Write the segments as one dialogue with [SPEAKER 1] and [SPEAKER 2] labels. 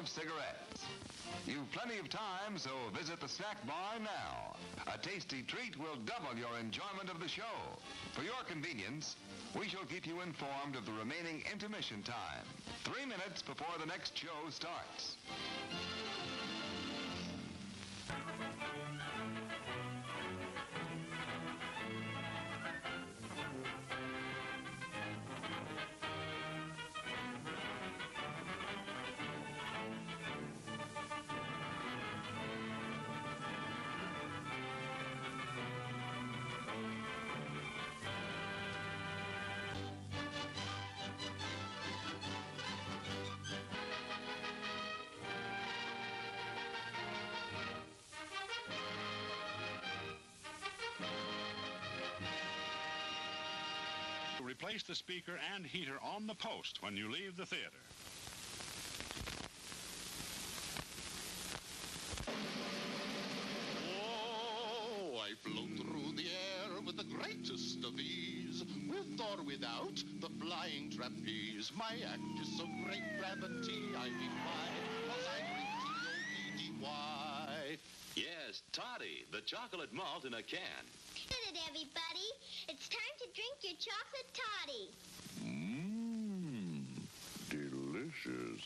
[SPEAKER 1] of cigarettes. You've plenty of time, so visit the snack bar now. A tasty treat will double your enjoyment of the show. For your convenience, we shall keep you informed of the remaining intermission time, 3 minutes before the next show starts.
[SPEAKER 2] Replace the speaker and heater on the post when you leave the theater.
[SPEAKER 3] Oh, I float through the air with the greatest of ease, with or without the flying trapeze. My act is so great gravity I defy, 'cause I bring T-O-D-D-Y.
[SPEAKER 4] Yes, Toddy, the chocolate malt in a can.
[SPEAKER 5] Hit it, everybody. It's time to drink your chocolate toddy.
[SPEAKER 3] Delicious.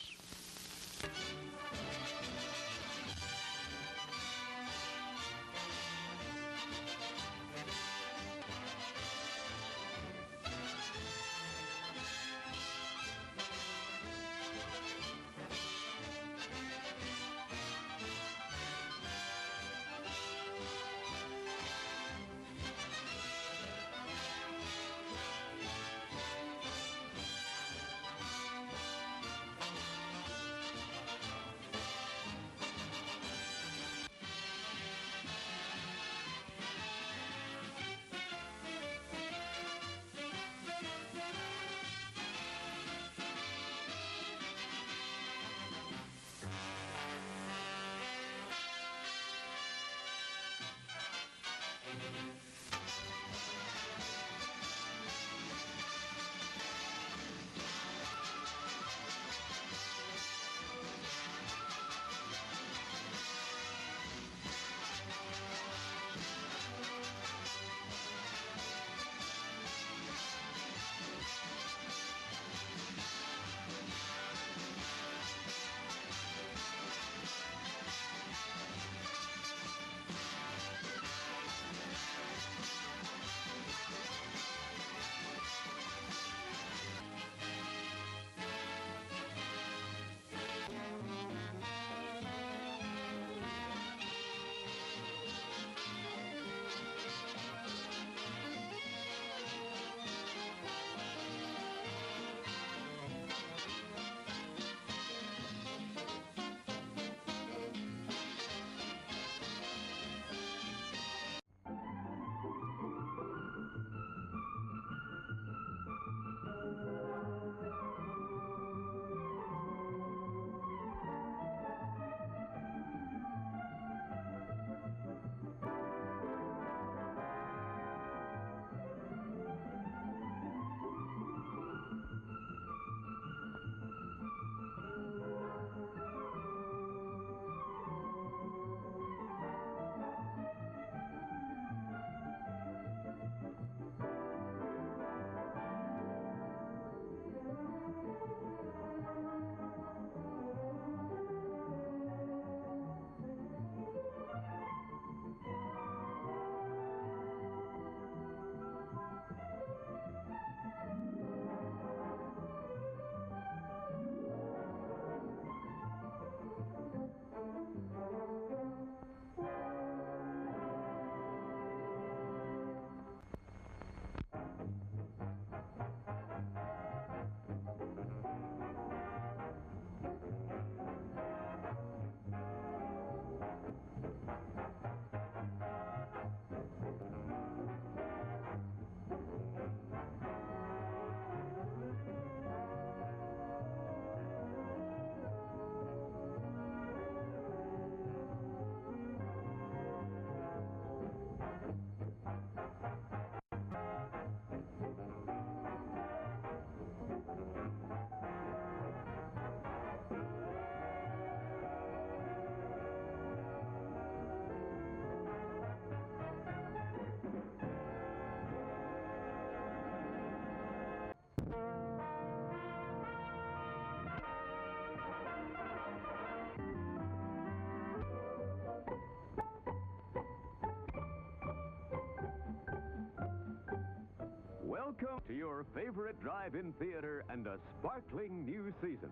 [SPEAKER 6] Welcome to your favorite drive-in theater and a sparkling new season.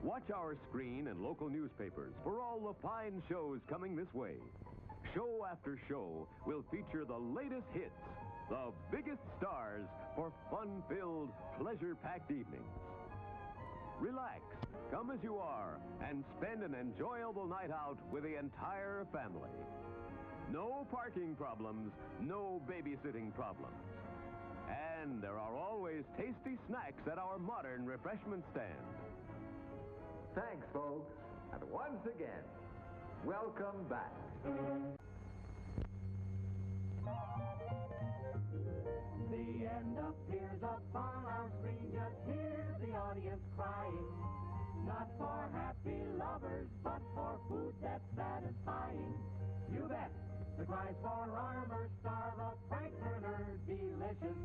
[SPEAKER 6] Watch our screen and local newspapers for all the fine shows coming this way. Show after show will feature the latest hits, the biggest stars for fun-filled, pleasure-packed evenings. Relax, come as you are, and spend an enjoyable night out with the entire family. No parking problems, no babysitting problems. And there are always tasty snacks at our modern refreshment stand.
[SPEAKER 7] Thanks, folks. And once again, welcome back.
[SPEAKER 8] The end appears up on our screen. Just hear the audience crying. Not for happy lovers, but for food that's satisfying. You bet. The cries for Armor Star, the Frankfurter delicious.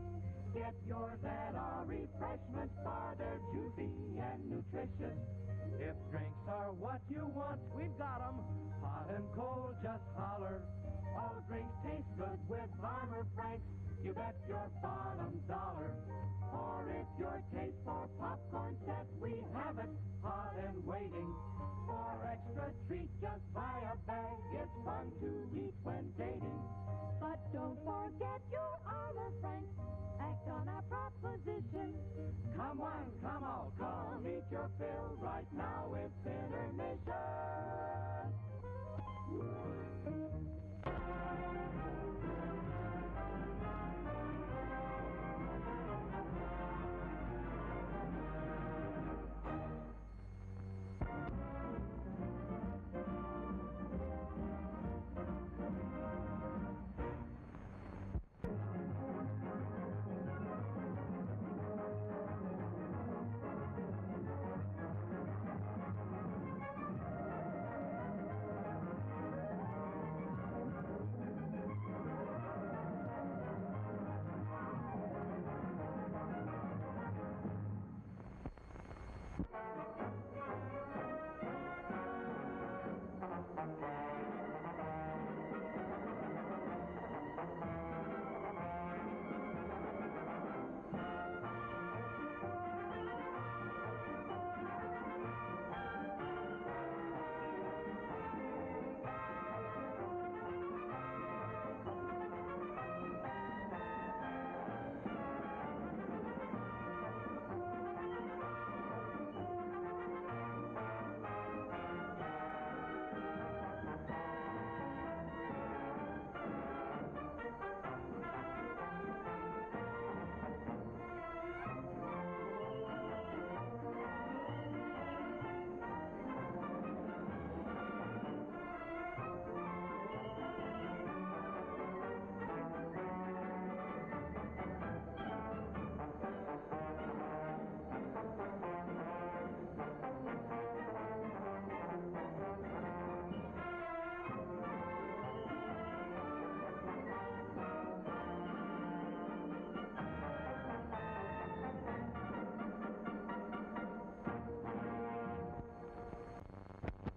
[SPEAKER 8] Get yours at our refreshment bar. They're juicy and nutritious. If drinks are what you want, we've got 'em. Hot and cold, just holler. All drinks taste good with Armor Franks. You bet your bottom dollar. Or if your taste for popcorn set, we have it hot and waiting. For extra treat, just buy a bag. It's fun to eat when dating. But don't forget your Armor Franks. Act on our proposition. Come on, come on, come eat your fill. Right now it's intermission.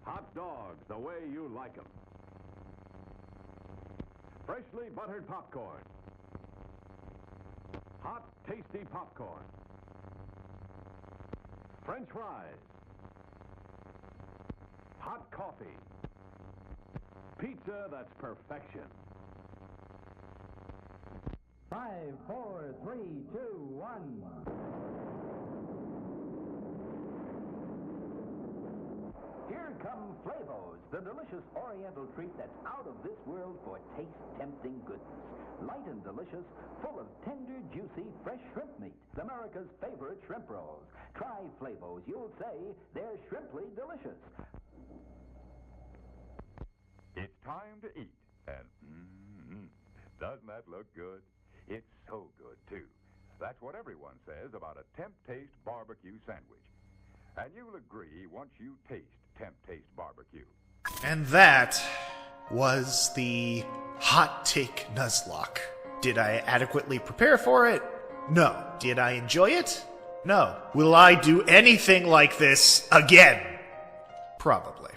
[SPEAKER 6] Hot dogs the way you like them. Freshly buttered popcorn. Hot, tasty popcorn. French fries. Hot coffee. Pizza that's perfection.
[SPEAKER 8] 5, 4, 3, 2, 1.
[SPEAKER 7] Here come Flavos, the delicious oriental treat that's out of this world for taste-tempting goodness. Light and delicious, full of tender, juicy, fresh shrimp meat. America's favorite shrimp rolls. Try Flavos. You'll say they're shrimply delicious.
[SPEAKER 9] It's time to eat, and doesn't that look good? It's so good, too. That's what everyone says about a Temp Taste barbecue sandwich. And you'll agree once you taste Temp Taste barbecue.
[SPEAKER 10] And that was the Hot Take Nuzlocke. Did I adequately prepare for it? No. Did I enjoy it? No. Will I do anything like this again? Probably.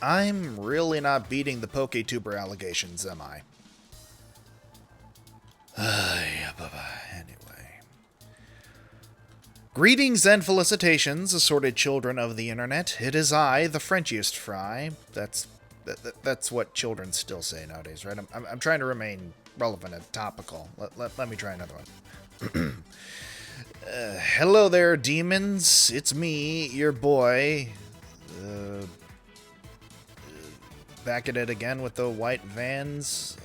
[SPEAKER 10] I'm really not beating the PokeTuber allegations, am I? Anyway. Greetings and felicitations, assorted children of the internet. It is I, the Frenchiest Fry. That's what children still say nowadays, right? I'm trying to remain relevant and topical. Let me try another one. Hello there, demons. It's me, your boy. Back at it again with the white vans.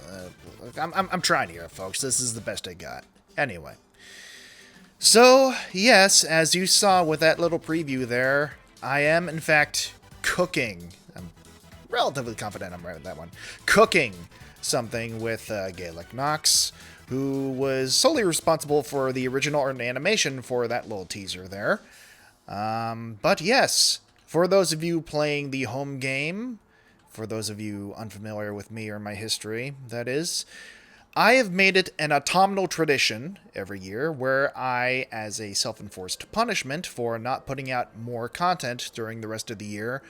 [SPEAKER 10] I'm trying here, folks. This is the best I got. Anyway. So, yes, as you saw with that little preview there, I am, in fact, cooking. I'm relatively confident I'm right with that one. Cooking something with Gaelic Knox, who was solely responsible for the original animation for that little teaser there. But yes, for those of you playing the home game, for those of you unfamiliar with me or my history, that is, I have made it an autumnal tradition every year where I, as a self-enforced punishment for not putting out more content during the rest of the year,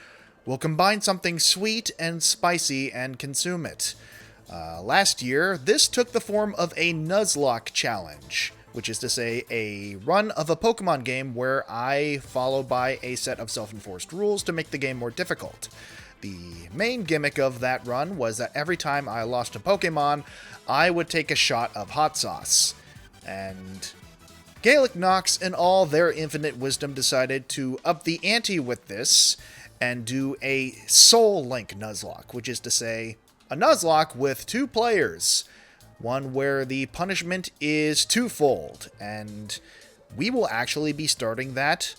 [SPEAKER 10] will combine something sweet and spicy and consume it. Last year, this took the form of a Nuzlocke challenge, which is to say a run of a Pokemon game where I follow by a set of self-enforced rules to make the game more difficult. The main gimmick of that run was that every time I lost a Pokemon, I would take a shot of hot sauce. And Gaelic Knox, in all their infinite wisdom, decided to up the ante with this and do a Soul Link Nuzlocke, which is to say a Nuzlocke with 2 players. One where the punishment is twofold, and we will actually be starting that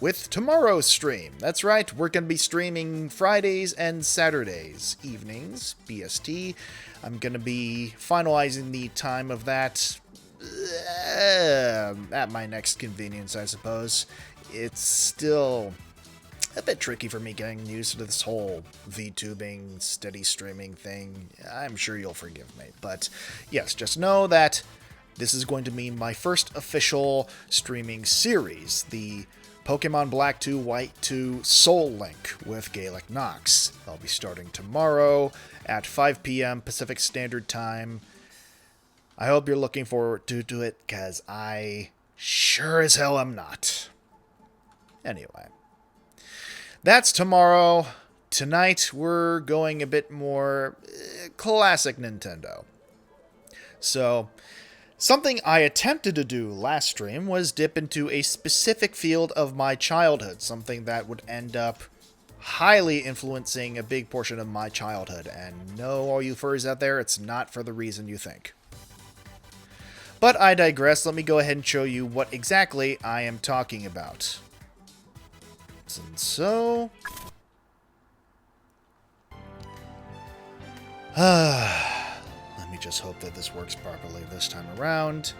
[SPEAKER 10] with tomorrow's stream. That's right, we're going to be streaming Fridays and Saturdays evenings, BST. I'm going to be finalizing the time of that at my next convenience, I suppose. It's still a bit tricky for me getting used to this whole VTubing, steady streaming thing. I'm sure you'll forgive me. But yes, just know that this is going to be my first official streaming series, the Pokemon Black 2, White 2 Soul Link with Gaelic Knox. I'll be starting tomorrow at 5 p.m. Pacific Standard Time. I hope you're looking forward to it, because I sure as hell am not. Anyway. That's tomorrow. Tonight, we're going a bit more classic Nintendo. So, something I attempted to do last stream was dip into a specific field of my childhood, something that would end up highly influencing a big portion of my childhood. And no, all you furries out there, it's not for the reason you think. But I digress. Let me go ahead and show you what exactly I am talking about. And so, let me just hope that this works properly this time around.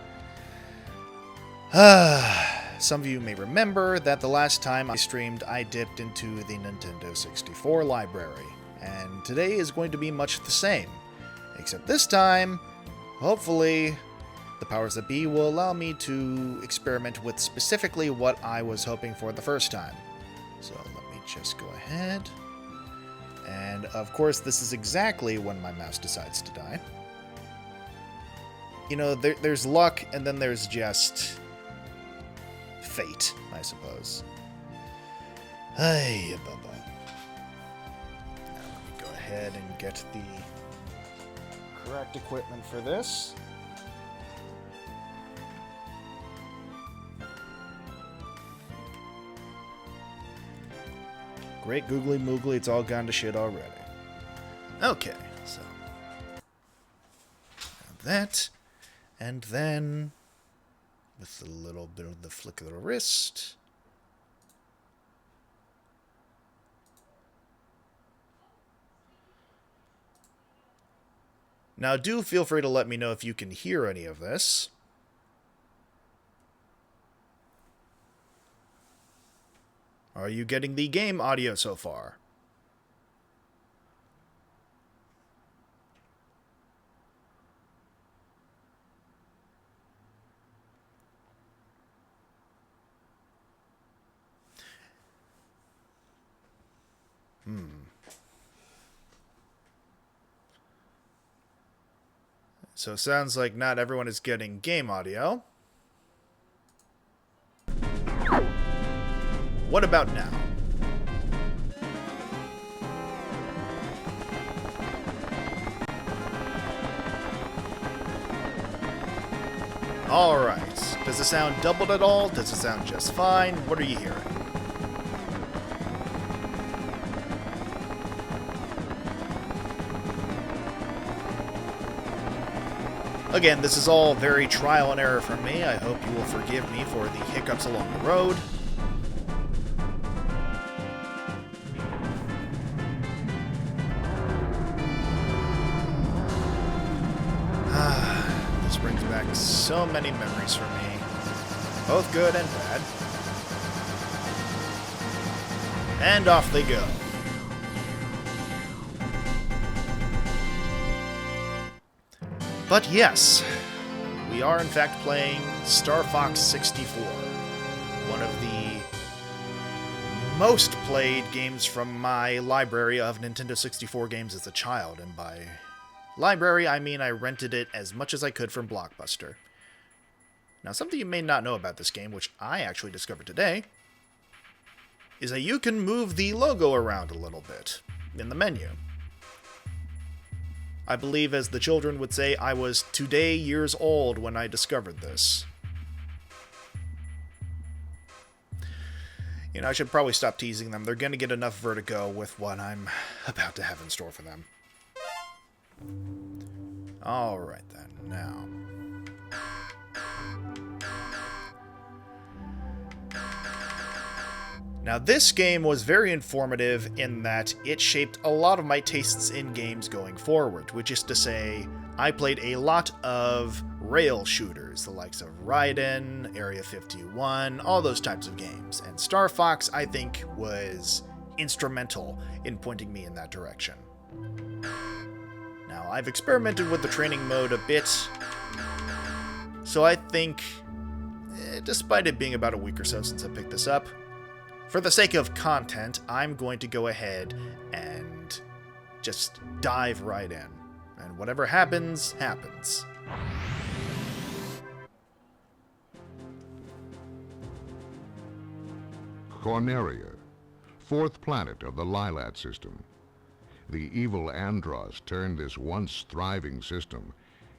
[SPEAKER 10] Some of you may remember that the last time I streamed, I dipped into the Nintendo 64 library, and today is going to be much the same, except this time, hopefully, the powers that be will allow me to experiment with specifically what I was hoping for the first time. So let me just go ahead. And of course, this is exactly when my mouse decides to die. You know, there's luck, and then there's just fate, I suppose. Hey, bubba. Now let me go ahead and get the correct equipment for this. Great googly moogly, it's all gone to shit already. Okay, so that, and then with a little bit of the flick of the wrist. Now do feel free to let me know if you can hear any of this. Are you getting the game audio so far? so sounds like not everyone is getting game audio. What about now? Alright. Does it sound doubled at all? Does it sound just fine? What are you hearing? Again, this is all very trial and error for me. I hope you will forgive me for the hiccups along the road. This brings back so many memories for me, both good and bad. And off they go. But yes, we are in fact playing Star Fox 64, one of the most played games from my library of Nintendo 64 games as a child, and by library I mean I rented it as much as I could from Blockbuster. Now, something you may not know about this game, which I actually discovered today, is that you can move the logo around a little bit in the menu. I believe, as the children would say, I was today years old when I discovered this. You know, I should probably stop teasing them. They're going to get enough vertigo with what I'm about to have in store for them. Alright then, now. Now, this game was very informative in that it shaped a lot of my tastes in games going forward, which is to say, I played a lot of rail shooters, the likes of Raiden, Area 51, all those types of games, and Star Fox, I think, was instrumental in pointing me in that direction. Now, I've experimented with the training mode a bit, so I think, despite it being about a week or so since I picked this up, for the sake of content, I'm going to go ahead and just dive right in. And whatever happens, happens.
[SPEAKER 11] Corneria, fourth planet of the Lilat system. The evil Andros turned this once thriving system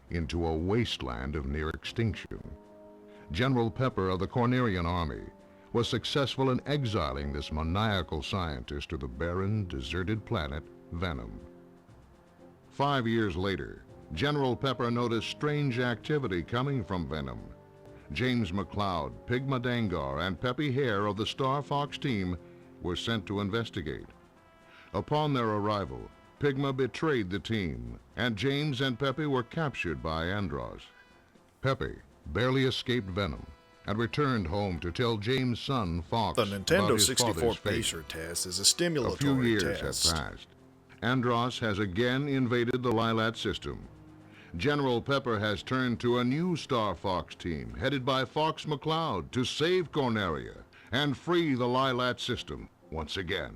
[SPEAKER 11] into a wasteland of near extinction. General Pepper of the Cornerian army was successful in exiling this maniacal scientist to the barren, deserted planet Venom. 5 years later, General Pepper noticed strange activity coming from Venom. James McCloud, Pigma Dangar, and Peppy Hare of the Star Fox team were sent to investigate. Upon their arrival, Pigma betrayed the team, and James and Peppy were captured by Andros. Peppy barely escaped Venom and returned home to tell James' son, Fox,
[SPEAKER 10] the Nintendo
[SPEAKER 11] about his
[SPEAKER 10] 64
[SPEAKER 11] father's fate.
[SPEAKER 10] Pacer test is a stimulatory
[SPEAKER 11] A few years
[SPEAKER 10] test.
[SPEAKER 11] have passed. Andros has again invaded the Lilat system. General Pepper has turned to a new Star Fox team, headed by Fox McCloud, to save Corneria and free the Lilat system once again.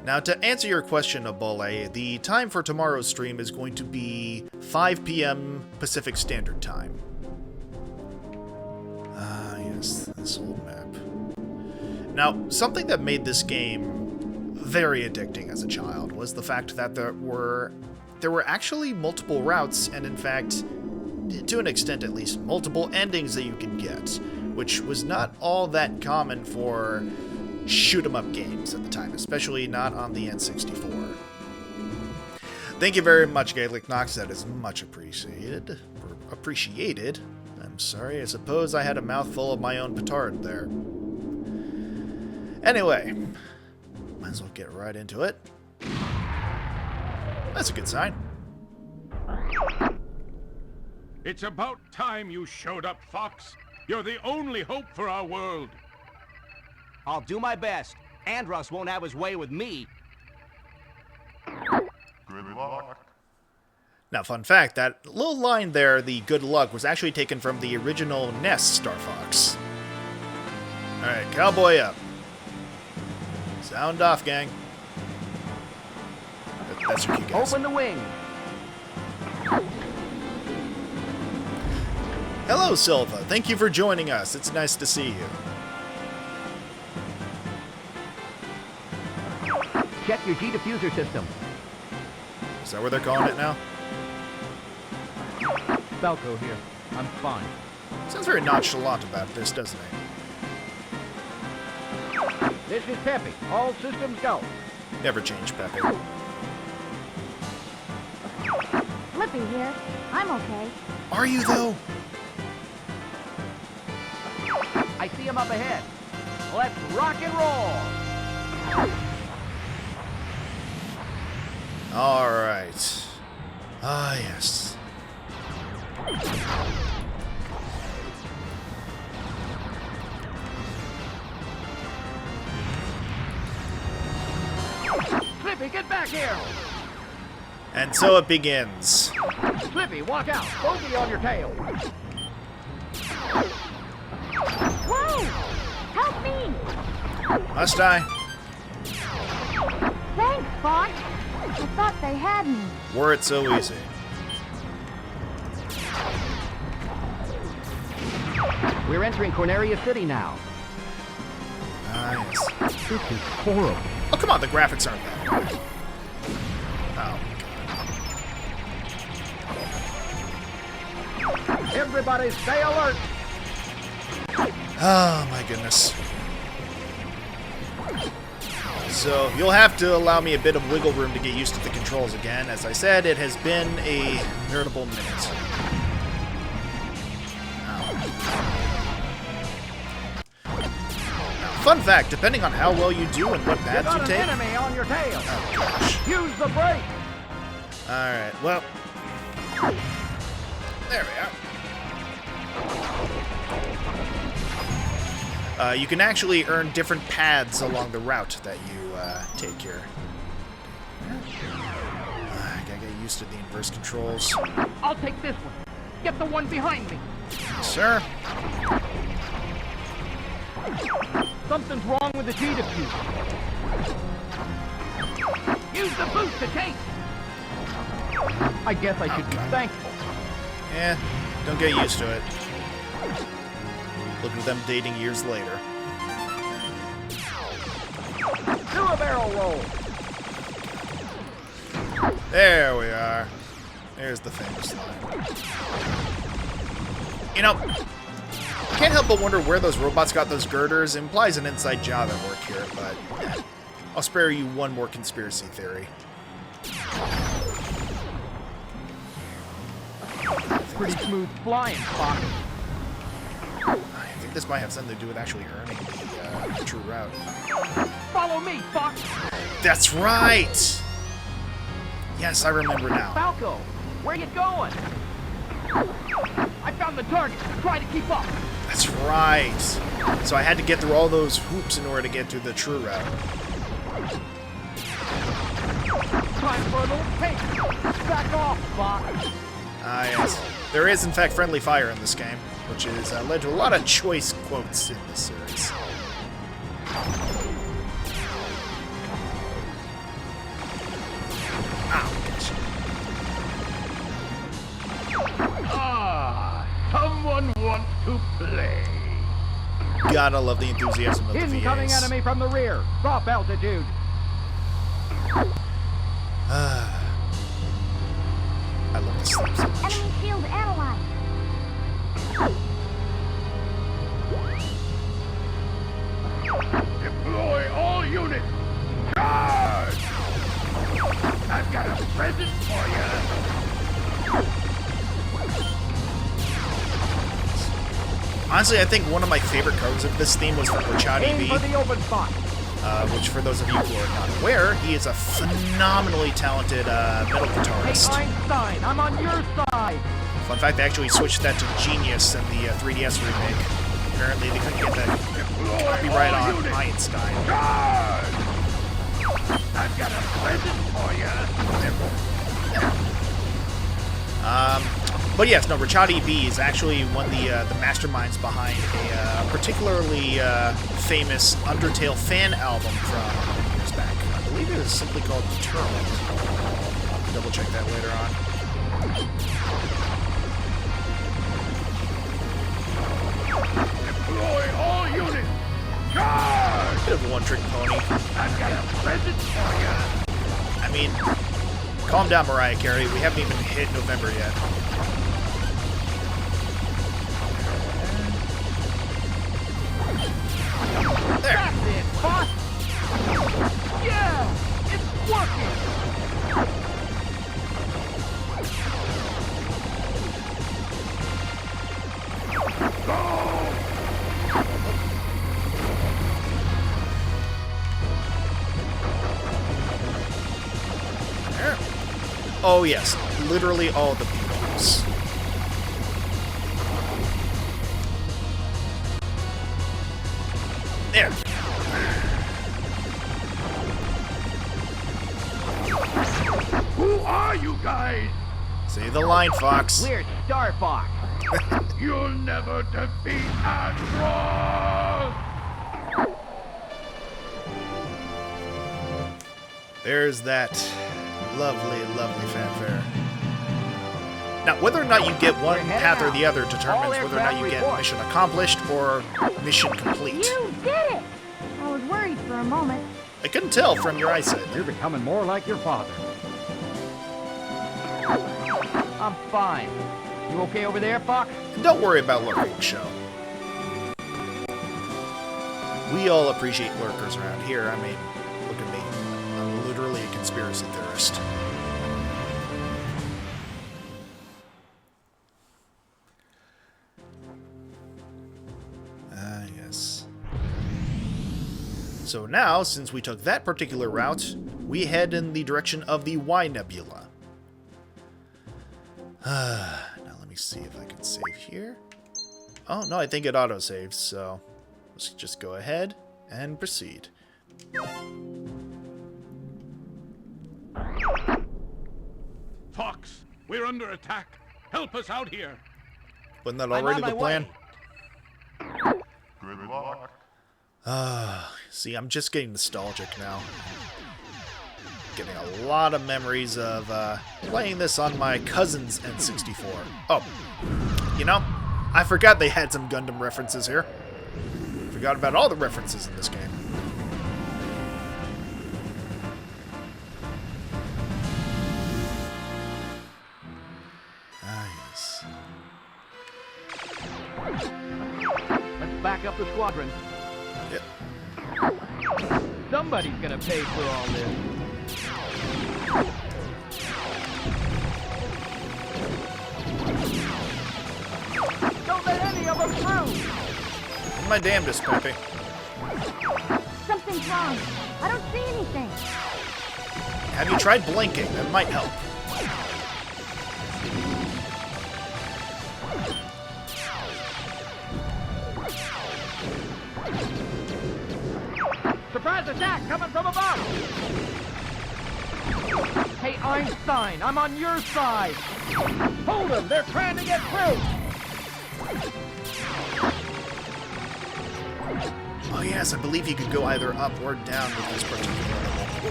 [SPEAKER 10] Now, to answer your question, Abole, the time for tomorrow's stream is going to be 5 p.m. Pacific Standard Time. Yes, this old map. Now, something that made this game very addicting as a child was the fact that there were actually multiple routes, and in fact, to an extent at least, multiple endings that you can get, which was not all that common for shoot-'em-up games at the time, especially not on the N64. Thank you very much, Gaelic Knox. That is much appreciated. I'm sorry, I suppose I had a mouthful of my own petard there. Anyway, might as well get right into it. That's a good sign.
[SPEAKER 12] It's about time you showed up, Fox. You're the only hope for our world.
[SPEAKER 13] I'll do my best. Andros won't have his way with me.
[SPEAKER 11] Good luck.
[SPEAKER 10] Now, fun fact, that little line there, the good luck, was actually taken from the original NES Star Fox. Alright, cowboy up. Sound off, gang. That's your cue, guys.
[SPEAKER 13] Open the wing.
[SPEAKER 10] Hello, Silva. Thank you for joining us. It's nice to see you.
[SPEAKER 13] Check your G diffuser system.
[SPEAKER 10] Is that what they're calling it now?
[SPEAKER 13] Falco here. I'm fine.
[SPEAKER 10] Sounds very nonchalant about this, doesn't it?
[SPEAKER 13] This is Peppy. All systems go.
[SPEAKER 10] Never change, Pepe.
[SPEAKER 14] Flippy here. I'm okay.
[SPEAKER 10] Are you, though?
[SPEAKER 13] I see him up ahead. Let's rock and roll.
[SPEAKER 10] All right. Ah, yes.
[SPEAKER 13] Slippy, get back here!
[SPEAKER 10] And so it begins.
[SPEAKER 13] Slippy, walk out. Bogey on your tail.
[SPEAKER 14] Whoa! Help me!
[SPEAKER 10] Must I?
[SPEAKER 14] Thanks, Fox. I thought they had me.
[SPEAKER 10] Were it so easy.
[SPEAKER 13] We're entering Corneria City now.
[SPEAKER 10] Ah, yes.
[SPEAKER 13] This is horrible.
[SPEAKER 10] Oh, come on, the graphics aren't that bad. Oh,
[SPEAKER 13] Everybody stay alert!
[SPEAKER 10] oh my goodness. So, you'll have to allow me a bit of wiggle room to get used to the controls again. As I said, it has been a veritable minute. Fun fact, depending on how well you do and what paths you take...
[SPEAKER 13] an enemy on your tail!
[SPEAKER 10] Oh, gosh.
[SPEAKER 13] Use the brake!
[SPEAKER 10] Alright, well... There we are. You can actually earn different paths along the route that you take here. I gotta get used to the inverse controls.
[SPEAKER 13] I'll take this one. Get the one behind me.
[SPEAKER 10] Sir?
[SPEAKER 13] Something's wrong with the G diffuser. Use the boost to take. I guess I should be thankful.
[SPEAKER 10] Yeah, don't get used to it. Look at them dating years later.
[SPEAKER 13] Do a barrel roll.
[SPEAKER 10] There we are. There's the famous line. You know, can't help but wonder where those robots got those girders. It implies an inside job at work here, but yeah, I'll spare you one more conspiracy theory.
[SPEAKER 13] Pretty smooth flying, Fox.
[SPEAKER 10] I think this might have something to do with actually earning the true route.
[SPEAKER 13] Follow me, Fox.
[SPEAKER 10] That's right! Yes, I remember now.
[SPEAKER 13] Falco, where you going? I found the target. Try to keep up.
[SPEAKER 10] That's right. So I had to get through all those hoops in order to get to the true route.
[SPEAKER 13] Time for a little pace. Back off, Fox.
[SPEAKER 10] Ah, yes. There is, in fact, friendly fire in this game, which has led to a lot of choice quotes in this series. Ow, gotcha.
[SPEAKER 8] Ah, someone wants to play.
[SPEAKER 10] Gotta love the enthusiasm of the VAs.
[SPEAKER 13] Incoming enemy from the rear. Drop altitude.
[SPEAKER 10] I love this thing so much.
[SPEAKER 14] Enemy shield analyzed.
[SPEAKER 8] Deploy all units. Charge! I've got a present for you.
[SPEAKER 10] Honestly, I think one of my favorite covers of this theme was from Rachadi
[SPEAKER 13] Aim
[SPEAKER 10] B.
[SPEAKER 13] for the open spot.
[SPEAKER 10] Which, for those of you who are not aware, he is a phenomenally talented metal
[SPEAKER 13] Hey,
[SPEAKER 10] guitarist.
[SPEAKER 13] Einstein, I'm on your side.
[SPEAKER 10] Fun fact, they actually switched that to Genius in the 3DS remake. Apparently, they couldn't get that copyright on Einstein.
[SPEAKER 8] I've got a present for you.
[SPEAKER 10] But yes, no, Rachadi B is actually one of the masterminds behind a particularly famous Undertale fan album from years back. I believe it was simply called Determined. double check that later on.
[SPEAKER 12] Deploy all units! Charge!
[SPEAKER 10] Bit of a one-trick pony.
[SPEAKER 12] I've got a present for you!
[SPEAKER 10] I mean, calm down, Mariah Carey. We haven't even hit November yet. There.
[SPEAKER 13] That's it, boss! Yeah! It's working!
[SPEAKER 10] There. Oh, yes. Literally all the beetles. There.
[SPEAKER 12] Who are you guys?
[SPEAKER 10] Say the line, Fox.
[SPEAKER 13] We're Star Fox.
[SPEAKER 12] You'll never defeat Andros!
[SPEAKER 10] There's that lovely, lovely fanfare. Now, whether or not you get one path or the other determines whether or not you get mission accomplished or mission complete.
[SPEAKER 14] You did it! I was worried for a moment.
[SPEAKER 10] I couldn't tell from your eyesight.
[SPEAKER 15] You're becoming more like your father.
[SPEAKER 13] I'm fine. You okay over there, Fox?
[SPEAKER 10] Don't worry about lurking, show. We all appreciate lurkers around here. I mean, look at me. I'm literally a conspiracy theorist. Yes. So now, since we took that particular route, we head in the direction of the Y Nebula. Now let me see if I can save here. Oh, no, I think it auto-saves, so let's just go ahead and proceed.
[SPEAKER 12] Fox, we're under attack. Help us out here.
[SPEAKER 10] Wasn't that already the plan?
[SPEAKER 3] Good luck.
[SPEAKER 10] See, I'm just getting nostalgic now. Getting a lot of memories of playing this on my cousin's N64. Oh, you know, I forgot they had some Gundam references here. Forgot about all the references in this game. Ah, yes.
[SPEAKER 13] Let's back up the squadron.
[SPEAKER 10] Yep.
[SPEAKER 13] Somebody's gonna pay for all this. Don't let any of them through!
[SPEAKER 10] My damnedest, Pepe.
[SPEAKER 14] Something's wrong. I don't see anything.
[SPEAKER 10] Have you tried blinking? That might help.
[SPEAKER 13] Surprise attack coming from above! Hey, Einstein, I'm on your side! Hold them! They're trying to get through!
[SPEAKER 10] Oh yes, I believe you could go either up or down with this particular level.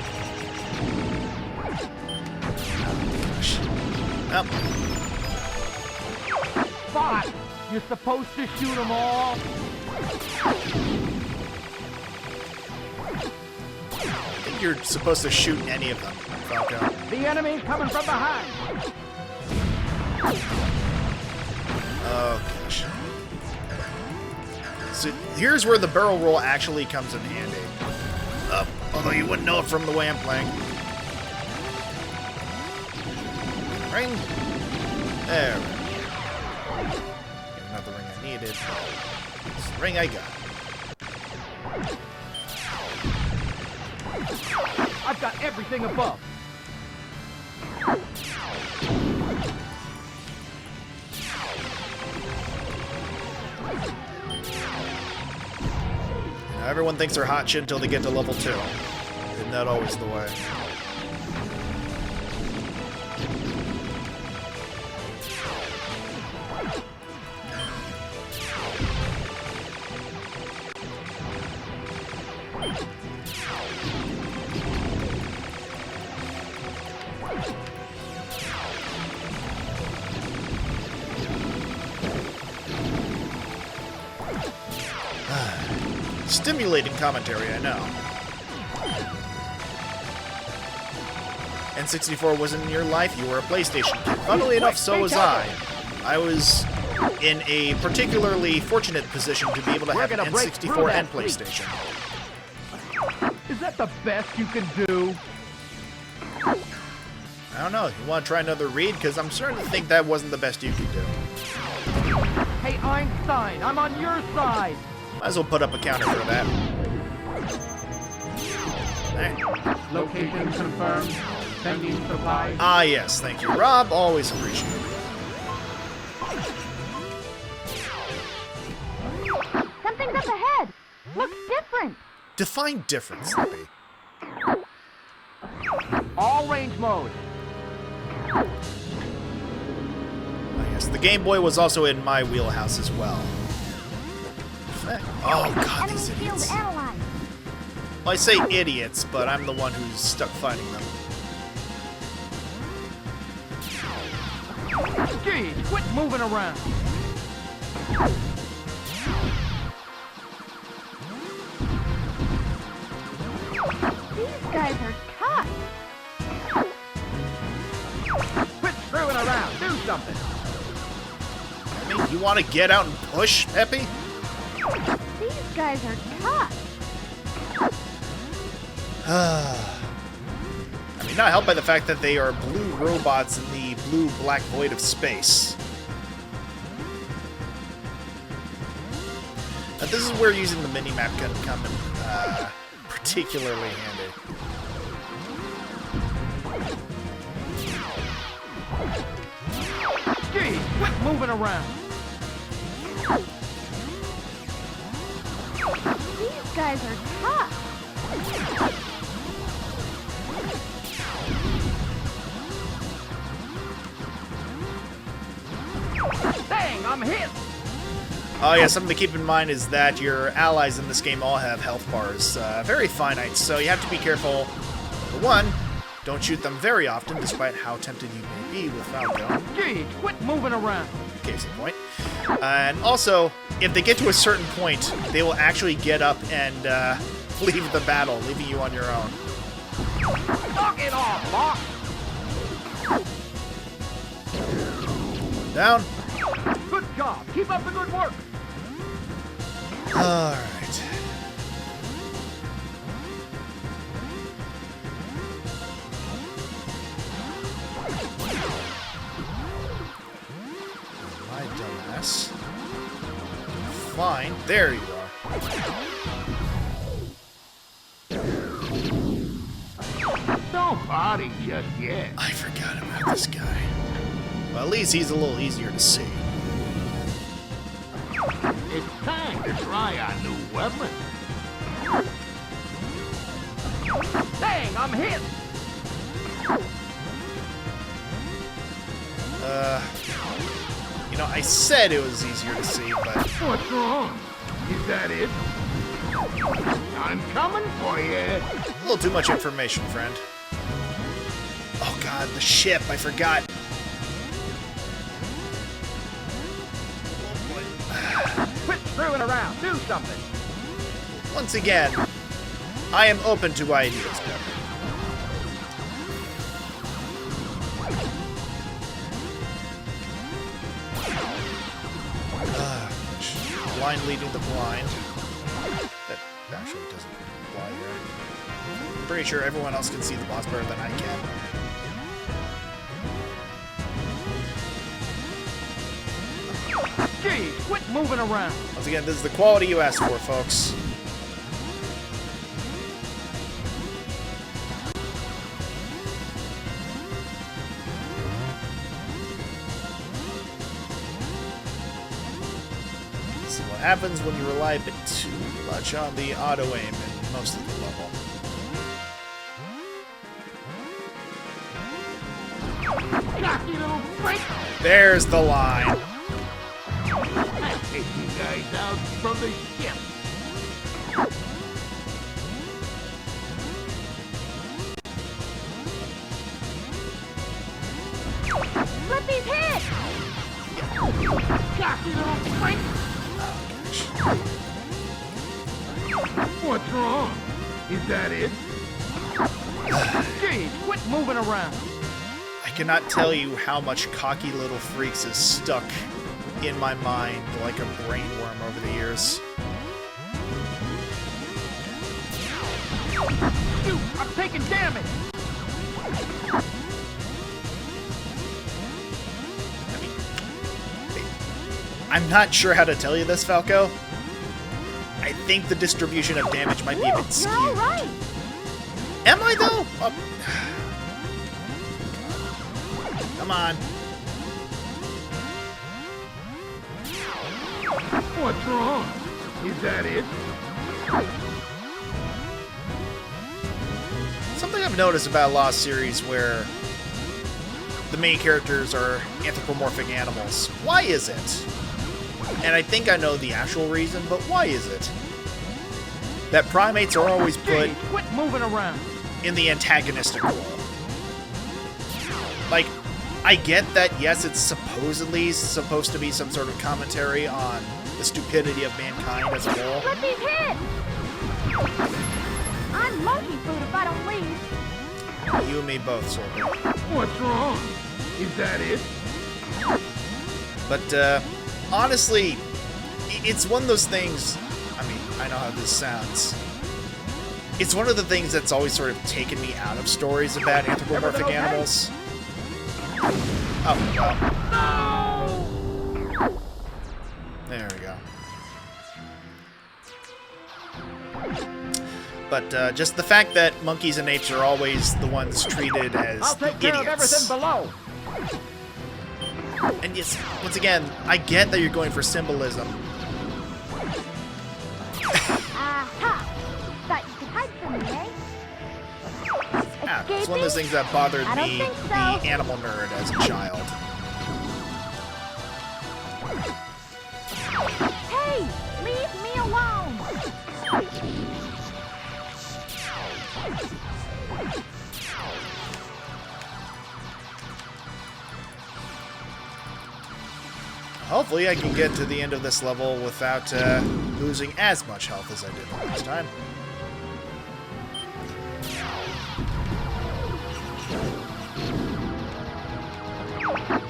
[SPEAKER 10] Gosh. Up.
[SPEAKER 13] Spot! You're supposed to shoot them all!
[SPEAKER 10] I think you're supposed to shoot any of them, Falco.
[SPEAKER 13] The enemy's coming from behind!
[SPEAKER 10] Oh gosh. So here's where the barrel roll actually comes in handy. Although you wouldn't know it from the way I'm playing. Ring. There we go. Not the ring I needed. It's the ring I got.
[SPEAKER 13] I've got everything above.
[SPEAKER 10] Now, everyone thinks they're hot shit until they get to level 2. Isn't that always the way? Stimulating commentary, I know. N64 wasn't in your life, you were a PlayStation kid. Funnily enough, so was I. I was in a particularly fortunate position to be able to have an N64 and PlayStation.
[SPEAKER 13] Is that the best you can do?
[SPEAKER 10] I don't know. You want to try another read? Because I'm starting to think that wasn't the best you could do.
[SPEAKER 13] Hey, Einstein, I'm on your side.
[SPEAKER 10] Might as well put up a counter for that. Right.
[SPEAKER 8] Location confirmed. Sending supplies.
[SPEAKER 10] Ah, yes. Thank you, Rob. Always appreciated.
[SPEAKER 14] Something's up ahead. Looks different.
[SPEAKER 10] Define difference, Slippy.
[SPEAKER 13] All range mode.
[SPEAKER 10] Oh, yes. The Game Boy was also in my wheelhouse as well. Oh, God, these idiots. Well, I say idiots, but I'm the one who's stuck fighting them.
[SPEAKER 13] Geez, quit moving around.
[SPEAKER 14] These guys are tough.
[SPEAKER 13] Quit screwing around. Do something.
[SPEAKER 10] I mean, you want to get out and push, Peppy?
[SPEAKER 14] These guys are tough.
[SPEAKER 10] I mean, not helped by the fact that they are blue robots in the blue-black void of space. Now, this is where using the mini-map can come in particularly handy.
[SPEAKER 13] Gee, quit moving around.
[SPEAKER 14] These guys are tough.
[SPEAKER 13] Dang, I'm hit.
[SPEAKER 10] Oh yeah, something to keep in mind is that your allies in this game all have health bars. Very finite, so you have to be careful. For one, don't shoot them very often, despite how tempted you may be with Falco.
[SPEAKER 13] Gee, quit moving around.
[SPEAKER 10] Case in point. And also, if they get to a certain point, they will actually get up and leave the battle, leaving you on your own.
[SPEAKER 13] Knock it off, boss.
[SPEAKER 10] Down.
[SPEAKER 13] Good job. Keep up the good work.
[SPEAKER 10] All right. My dumbass. Fine. There you are.
[SPEAKER 8] Don't party just yet.
[SPEAKER 10] I forgot about this guy. Well, at least he's a little easier to see.
[SPEAKER 8] It's time to try our new weapon.
[SPEAKER 13] Dang, I'm hit.
[SPEAKER 10] You know, I said it was easier to see, but...
[SPEAKER 8] What's wrong? Is that it? I'm coming for you.
[SPEAKER 10] A little too much information, friend. Oh god, the ship, I forgot.
[SPEAKER 13] Quit screwing around. Do something.
[SPEAKER 10] Once again, I am open to ideas, Pepper. Blind leading the blind. That actually doesn't apply here. I'm pretty sure everyone else can see the boss better than I can.
[SPEAKER 13] Gee, quit moving around.
[SPEAKER 10] Once again, this is the quality you asked for, folks. This is what happens when you rely a bit too much on the auto aim in most of the level.
[SPEAKER 8] Cocky little freak!
[SPEAKER 10] There's the line.
[SPEAKER 8] I'll take you guys out from the ship.
[SPEAKER 14] Flippy's hit!
[SPEAKER 8] Cocky little freak!
[SPEAKER 13] What's wrong? Is that it? Jeez, quit moving around.
[SPEAKER 10] I cannot tell you how much Cocky Little Freaks is stuck in my mind like a brainworm over the years.
[SPEAKER 13] Shoot, I'm taking damage.
[SPEAKER 10] I'm not sure how to tell you this, Falco. I think the distribution of damage might be a bit skewed.
[SPEAKER 14] You're all right.
[SPEAKER 10] Am I, though? Come on.
[SPEAKER 13] What's wrong? Is that it?
[SPEAKER 10] Something I've noticed about Lost series where the main characters are anthropomorphic animals. Why is it? And I think I know the actual reason, but why is it that primates are always put
[SPEAKER 13] Quit moving around
[SPEAKER 10] in the antagonistic role? Like, I get that, yes, it's supposedly supposed to be some sort of commentary on the stupidity of mankind as a whole.
[SPEAKER 14] Let me hit! I'm monkey food if I don't leave.
[SPEAKER 10] You and me both, Silver.
[SPEAKER 13] What's wrong? Is that it?
[SPEAKER 10] But, honestly, it's one of those things. I mean, I know how this sounds. It's one of the things that's always sort of taken me out of stories about anthropomorphic animals. Oh, well.
[SPEAKER 13] No!
[SPEAKER 10] There we go. But just the fact that monkeys and apes are always the ones treated as
[SPEAKER 13] I'll take care of everything below.
[SPEAKER 10] And yes, once again, I get that you're going for symbolism.
[SPEAKER 14] Aha! Thought you could hide from me, eh?
[SPEAKER 10] Yeah, it's one of those things that bothered
[SPEAKER 14] I don't
[SPEAKER 10] me,
[SPEAKER 14] think so.
[SPEAKER 10] the animal nerd, as a child.
[SPEAKER 14] Hey! Leave me alone!
[SPEAKER 10] Hopefully I can get to the end of this level without losing as much health as I did the last time.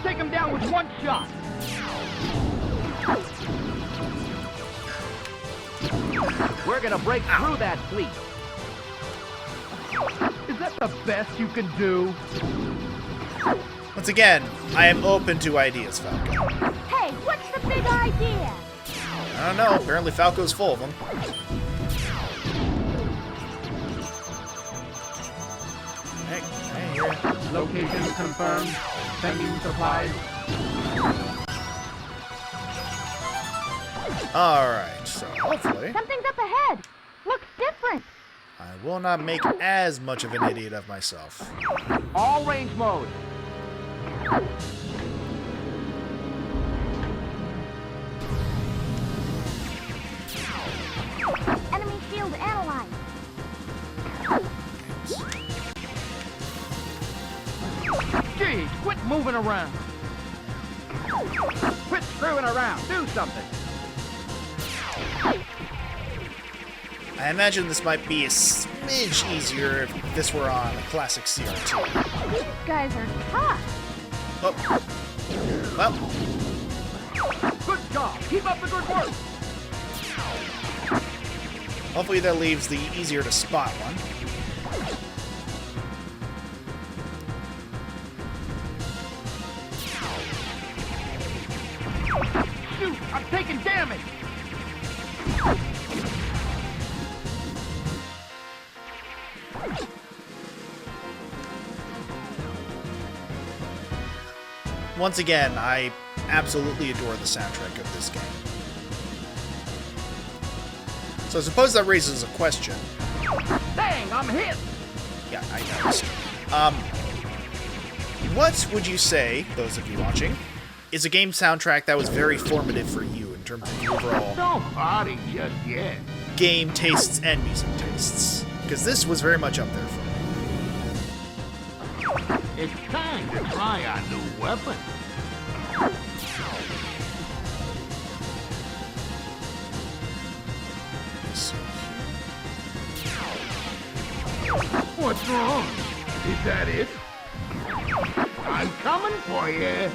[SPEAKER 13] Take him down with one shot. We're gonna break through that fleet. Is that the best you can do?
[SPEAKER 10] Once again, I am open to ideas, Falco.
[SPEAKER 14] Hey, what's the big idea?
[SPEAKER 10] I don't know, apparently Falco's full of them. Hey, here.
[SPEAKER 13] Location confirmed. Sending supplies.
[SPEAKER 10] Alright, so hopefully
[SPEAKER 14] Something's up ahead. Looks different.
[SPEAKER 10] I will not make as much of an idiot of myself.
[SPEAKER 13] All range mode.
[SPEAKER 14] Enemy shield analyzed.
[SPEAKER 13] Jeez, quit moving around. Quit screwing around. Do something.
[SPEAKER 10] I imagine this might be a smidge easier if this were on a classic CRT.
[SPEAKER 14] These guys are tough.
[SPEAKER 10] Oh. Well.
[SPEAKER 13] Good job. Keep up the good work.
[SPEAKER 10] Hopefully that leaves the easier to spot one.
[SPEAKER 13] Shoot, I'm taking damage.
[SPEAKER 10] Once again, I absolutely adore the soundtrack of this game. So I suppose that raises a question.
[SPEAKER 13] Dang, I'm hit.
[SPEAKER 10] Yeah, I noticed. What would you say, those of you watching, is a game soundtrack that was very formative for you in terms of the overall
[SPEAKER 13] Don't party just yet.
[SPEAKER 10] game tastes and music tastes? Because this was very much up there for me.
[SPEAKER 13] It's time to try our new weapon.
[SPEAKER 15] that it? I'm coming for you.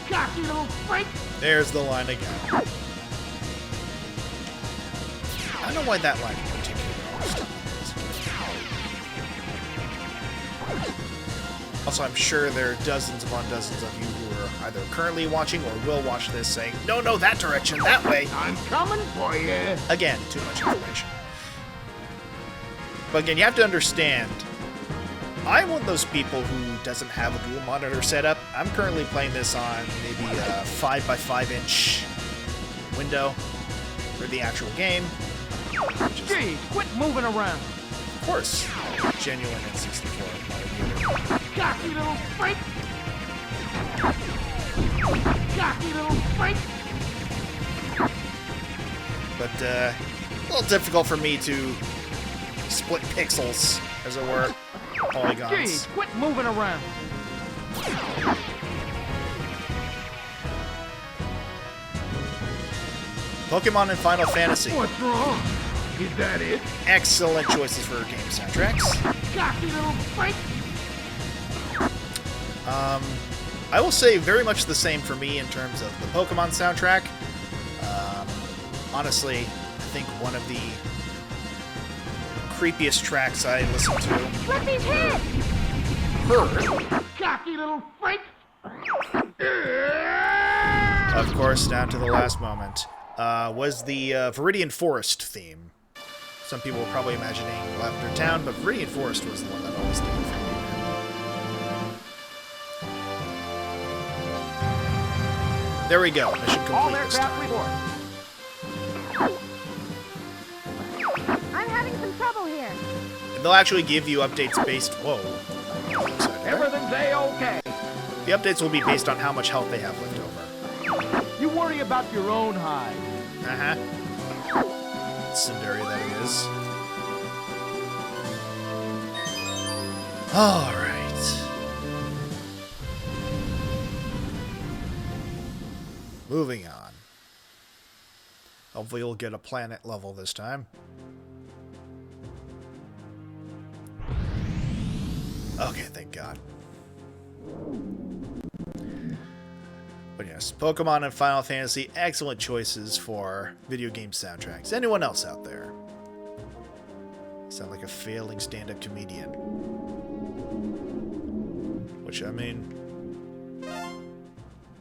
[SPEAKER 8] Got you, little freak!
[SPEAKER 10] There's the line again. I don't know why that line in particular always stuck. Also, I'm sure there are dozens upon dozens of you who are either currently watching or will watch this saying, no, that direction, that way.
[SPEAKER 15] I'm coming for you.
[SPEAKER 10] Again, too much information. But again, you have to understand, I'm one of those people who doesn't have a dual monitor setup. I'm currently playing this on maybe a 5x5 inch window for the actual game.
[SPEAKER 13] Gee, quit moving around.
[SPEAKER 10] Of course, genuine N64.
[SPEAKER 8] Got you, little freak! Got you, little freak!
[SPEAKER 10] But a little difficult for me to split pixels, as it were. Polygons.
[SPEAKER 13] Gee, quit moving around.
[SPEAKER 10] Pokemon and Final Fantasy.
[SPEAKER 15] What's wrong? Is that it?
[SPEAKER 10] Excellent choices for game soundtracks.
[SPEAKER 8] Got you, little freak!
[SPEAKER 10] I will say very much the same for me in terms of the Pokemon soundtrack. Honestly, I think one of the creepiest tracks I listen to.
[SPEAKER 14] Flippy's hit!
[SPEAKER 10] Heard.
[SPEAKER 8] Cocky little freak!
[SPEAKER 10] Of course, down to the last moment, was the Viridian Forest theme. Some people were probably imagining Lavender Town, but Viridian Forest was the one that always did it for me. There we go. Mission complete.
[SPEAKER 13] All aircraft report.
[SPEAKER 14] I'm having some trouble here.
[SPEAKER 10] And they'll actually give you updates based... Whoa.
[SPEAKER 13] Everything's A-okay.
[SPEAKER 10] The updates will be based on how much health they have left over.
[SPEAKER 13] You worry about your own hide.
[SPEAKER 10] Uh-huh. Tsundere, that is. Alright. Moving on. Hopefully we'll get a planet level this time. Okay, thank God. But yes, Pokemon and Final Fantasy, excellent choices for video game soundtracks. Anyone else out there? Sound like a failing stand-up comedian. Which, I mean...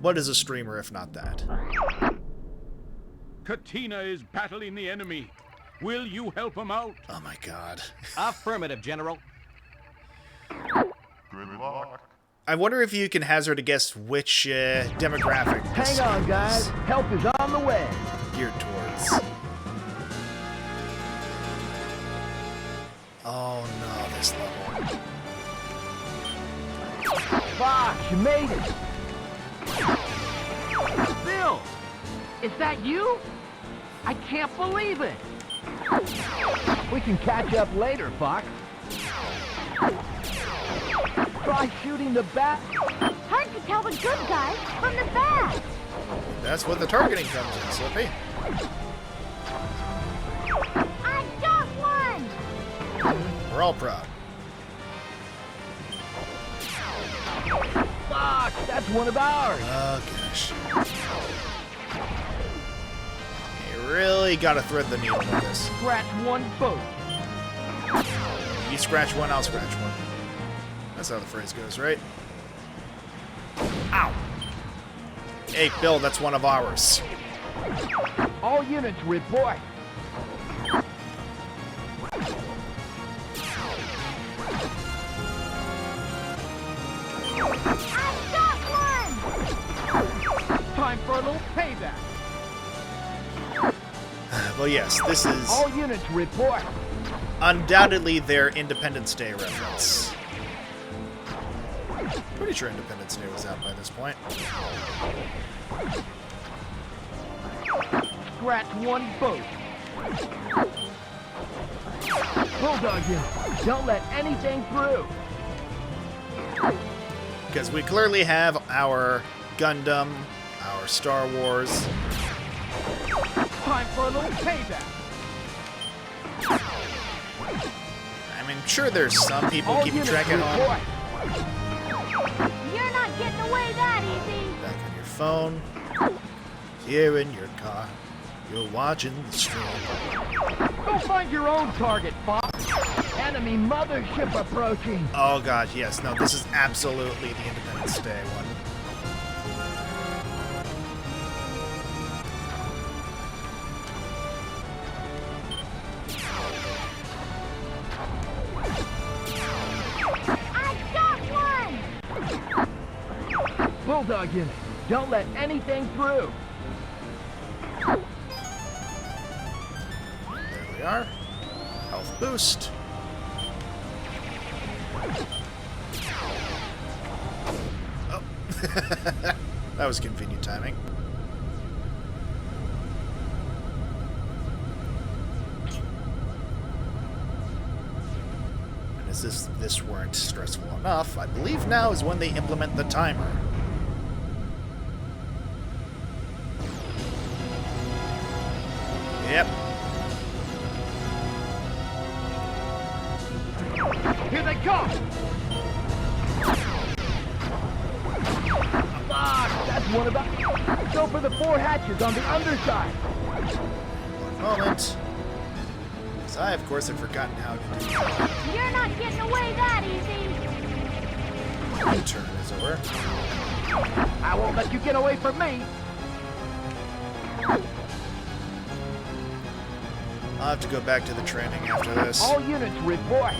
[SPEAKER 10] what is a streamer if not that?
[SPEAKER 12] Katina is battling the enemy. Will you help him out?
[SPEAKER 10] Oh my God.
[SPEAKER 13] Affirmative, General.
[SPEAKER 9] Good luck.
[SPEAKER 10] I wonder if you can hazard a guess which demographic this
[SPEAKER 13] Hang on, guys. Help is on the way.
[SPEAKER 10] geared towards. Oh no, this level.
[SPEAKER 13] Fox, you made it. Bill, is that you? I can't believe it. We can catch up later, Fox. Try shooting the bat.
[SPEAKER 14] Hard to tell the good guys from the bad.
[SPEAKER 10] That's what the targeting comes in, Slippy.
[SPEAKER 14] I got one.
[SPEAKER 10] We're all proud.
[SPEAKER 13] Fox, that's one of ours.
[SPEAKER 10] Oh gosh. You really gotta thread the needle with this.
[SPEAKER 13] Scratch one boat.
[SPEAKER 10] You scratch one, I'll scratch one. That's how the phrase goes, right? Ow! Hey, Bill, that's one of ours.
[SPEAKER 13] All units report.
[SPEAKER 14] I got one.
[SPEAKER 13] Time for a little payback.
[SPEAKER 10] Well, yes, this is
[SPEAKER 13] All units report.
[SPEAKER 10] undoubtedly their Independence Day reference. Pretty sure Independence Day was out by this point.
[SPEAKER 13] Scratch one boat. Bulldog unit, don't let anything through.
[SPEAKER 10] Because we clearly have our Gundam, our Star Wars,
[SPEAKER 13] Time for a little payback.
[SPEAKER 10] I mean, sure, there's some people keeping track at home.
[SPEAKER 14] You're not getting away that easy.
[SPEAKER 10] Back on your phone. Here in your car. You're watching the stream.
[SPEAKER 13] Go find your own target, Fox. Enemy mothership approaching.
[SPEAKER 10] Oh god, yes. No, this is absolutely the Independence Day one.
[SPEAKER 14] I got one!
[SPEAKER 13] Bulldog unit, don't let anything through.
[SPEAKER 10] There we are. Health boost. Oh. That was convenient timing. And as if this weren't stressful enough, I believe now is when they implement the timer. Yep.
[SPEAKER 13] Here they come! Fuck! That's one of us! Go for the 4 hatches on the underside!
[SPEAKER 10] One moment. Because I, of course, have forgotten how to do that.
[SPEAKER 14] You're not getting away that easy.
[SPEAKER 10] U-turn is over.
[SPEAKER 13] I won't let you get away from me!
[SPEAKER 10] I'll have to go back to the training after this.
[SPEAKER 13] All units report!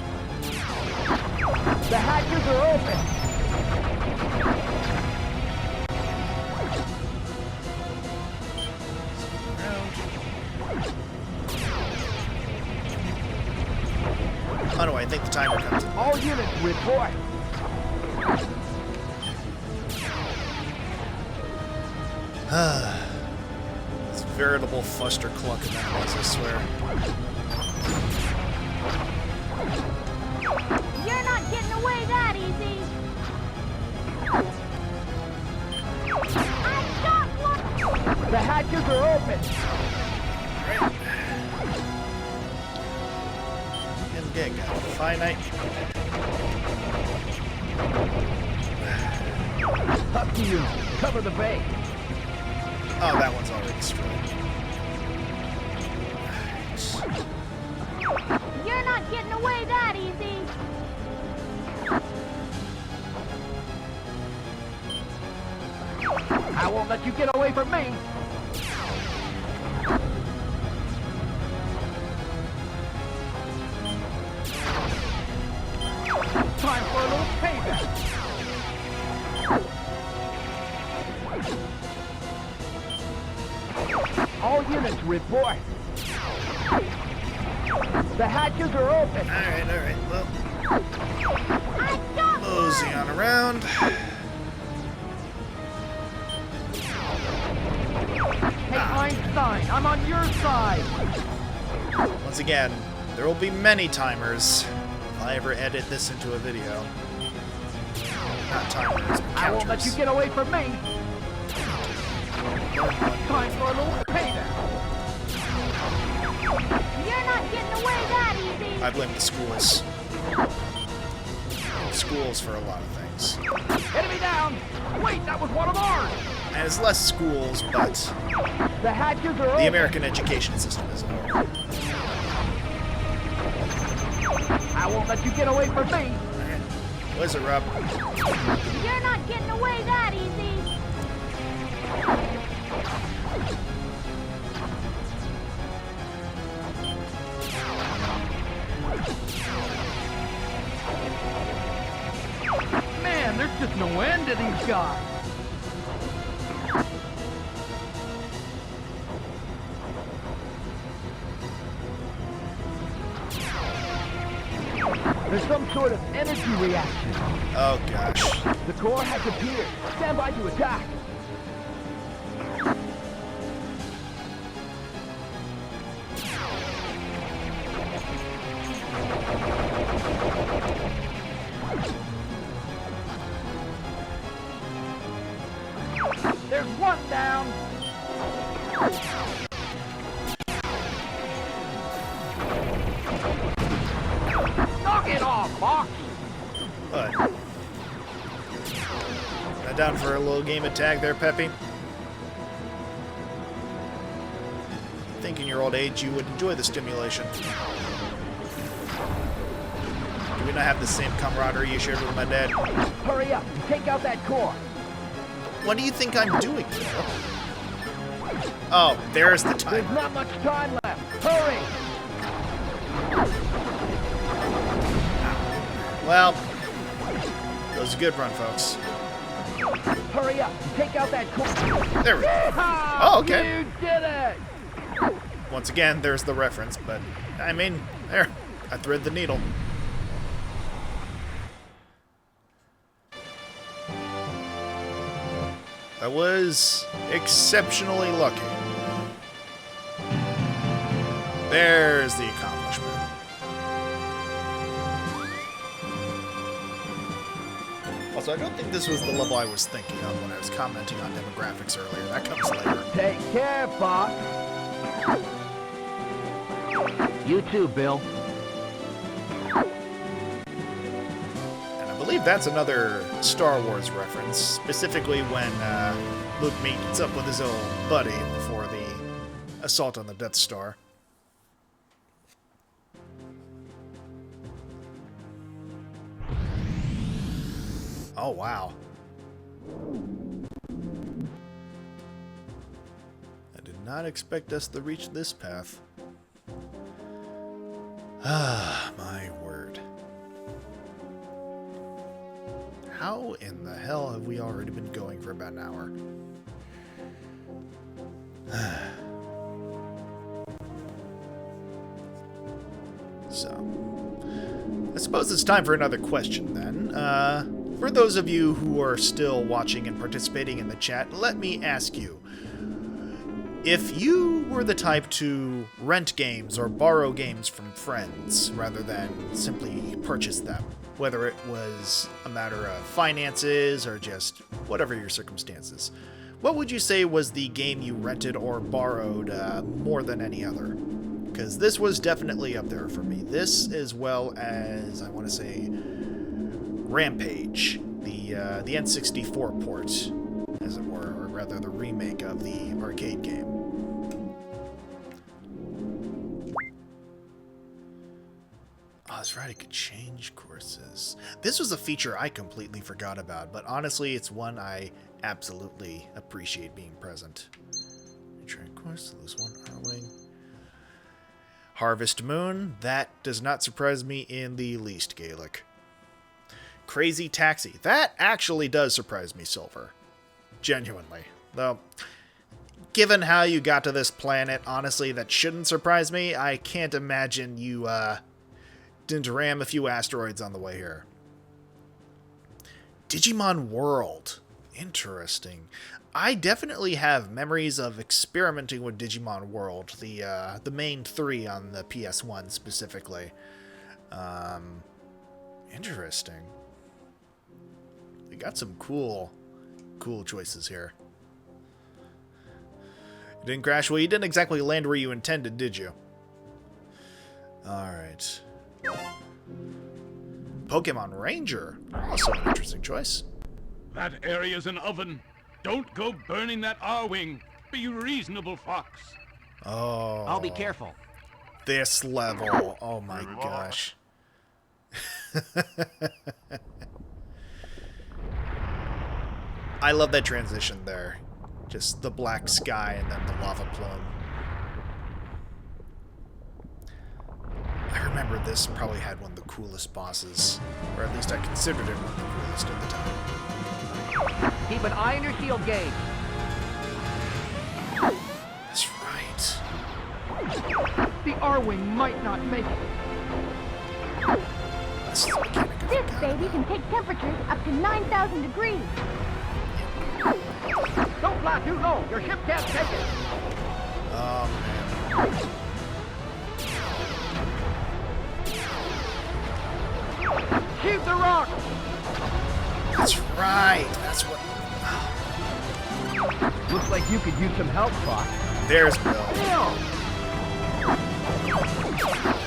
[SPEAKER 13] The hatches are open!
[SPEAKER 10] Oh no, I think the timer comes in.
[SPEAKER 13] All units report!
[SPEAKER 10] It's a veritable fuster cluck of enemies, I swear.
[SPEAKER 14] You're not getting away that easy. I got one!
[SPEAKER 13] The hatches are open!
[SPEAKER 10] And again, got a finite.
[SPEAKER 13] Up to you. Cover the bay.
[SPEAKER 10] Oh, that one's already destroyed.
[SPEAKER 14] You're not getting away that easy.
[SPEAKER 13] I won't let you get away from me. Time for a little payback. All units report. The hatches are open.
[SPEAKER 10] Alright, well.
[SPEAKER 14] I got
[SPEAKER 10] Mosey on around.
[SPEAKER 13] Hey, Einstein, I'm on your side.
[SPEAKER 10] Once again, there will be many timers if I ever edit this into a video. Not timers, but
[SPEAKER 13] I won't let you
[SPEAKER 10] counters.
[SPEAKER 13] get away from me. Time for a little payback.
[SPEAKER 14] You're not getting away that easy.
[SPEAKER 10] I blame the schools. Schools for a lot of things.
[SPEAKER 13] Enemy down! Wait, that was one of ours!
[SPEAKER 10] And it's less schools, but
[SPEAKER 13] The hatches are open.
[SPEAKER 10] the American education system is a whole.
[SPEAKER 13] I won't let you get away from me.
[SPEAKER 10] Wizard Rub.
[SPEAKER 14] You're not getting away that easy.
[SPEAKER 13] Man, there's just no end to these guys. There's some sort of energy reaction.
[SPEAKER 10] Oh gosh.
[SPEAKER 13] The core has appeared. Stand by to attack. There's one down. Fox.
[SPEAKER 10] But not down for a little game of tag there, Peppy? I think in your old age you would enjoy the stimulation. Do we not have the same camaraderie you shared with my dad?
[SPEAKER 13] Hurry up and take out that core.
[SPEAKER 10] What do you think I'm doing, Bill? Oh, there's the timer.
[SPEAKER 13] There's not much time left. Hurry!
[SPEAKER 10] Well, that was a good run, folks.
[SPEAKER 13] Hurry up and take out that core.
[SPEAKER 10] There we go.
[SPEAKER 13] Yeehaw!
[SPEAKER 10] Oh, okay.
[SPEAKER 13] You did it!
[SPEAKER 10] Once again, there's the reference, but I mean, there, I thread the needle. I was exceptionally lucky. There's the accomplishment. Also, I don't think this was the level I was thinking of when I was commenting on demographics earlier. That comes later.
[SPEAKER 13] Take care, Fox. You too, Bill.
[SPEAKER 10] And I believe that's another Star Wars reference, specifically when Luke meets up with his old buddy before the assault on the Death Star. Oh, wow. I did not expect us to reach this path. Ah, my word. How in the hell have we already been going for about an hour? So, I suppose it's time for another question then. For those of you who are still watching and participating in the chat, let me ask you, if you were the type to rent games or borrow games from friends rather than simply purchase them, whether it was a matter of finances or just whatever your circumstances, what would you say was the game you rented or borrowed more than any other? Because this was definitely up there for me. This, as well as, I want to say, Rampage, the N64 port, as it were, or rather the remake of the arcade game. Oh, that's right, I could change courses. This was a feature I completely forgot about, but honestly, it's one I absolutely appreciate being present. Train course, lose one R-Wing. Harvest Moon, that does not surprise me in the least, Gaelic. Crazy Taxi, that actually does surprise me, Silver. Genuinely. Though, given how you got to this planet, honestly, that shouldn't surprise me. I can't imagine you, didn't ram a few asteroids on the way here. Digimon World. Interesting. I definitely have memories of experimenting with Digimon World, the main 3 on the PS1 specifically. Interesting. We got some cool choices here. You didn't crash? Well, you didn't exactly land where you intended, did you? Alright. Pokemon Ranger. Also an interesting choice.
[SPEAKER 12] That area's an oven. Don't go burning that R-Wing. Be reasonable, Fox.
[SPEAKER 10] Oh.
[SPEAKER 13] I'll be careful.
[SPEAKER 10] This level. Oh my gosh. I love that transition there. Just the black sky and then the lava plume. I remember this probably had one of the coolest bosses, or at least I considered it one of the coolest at the time.
[SPEAKER 13] Keep an eye on your shield gauge.
[SPEAKER 10] That's right.
[SPEAKER 13] The R-Wing might not make it.
[SPEAKER 10] This
[SPEAKER 14] baby can take temperatures up to 9,000 degrees.
[SPEAKER 13] Don't fly too low. Your ship can't take it.
[SPEAKER 10] Oh, man.
[SPEAKER 13] Shoot the rock.
[SPEAKER 10] That's right. That's what...
[SPEAKER 13] Looks like you could use some help, Fox.
[SPEAKER 10] There's Bill.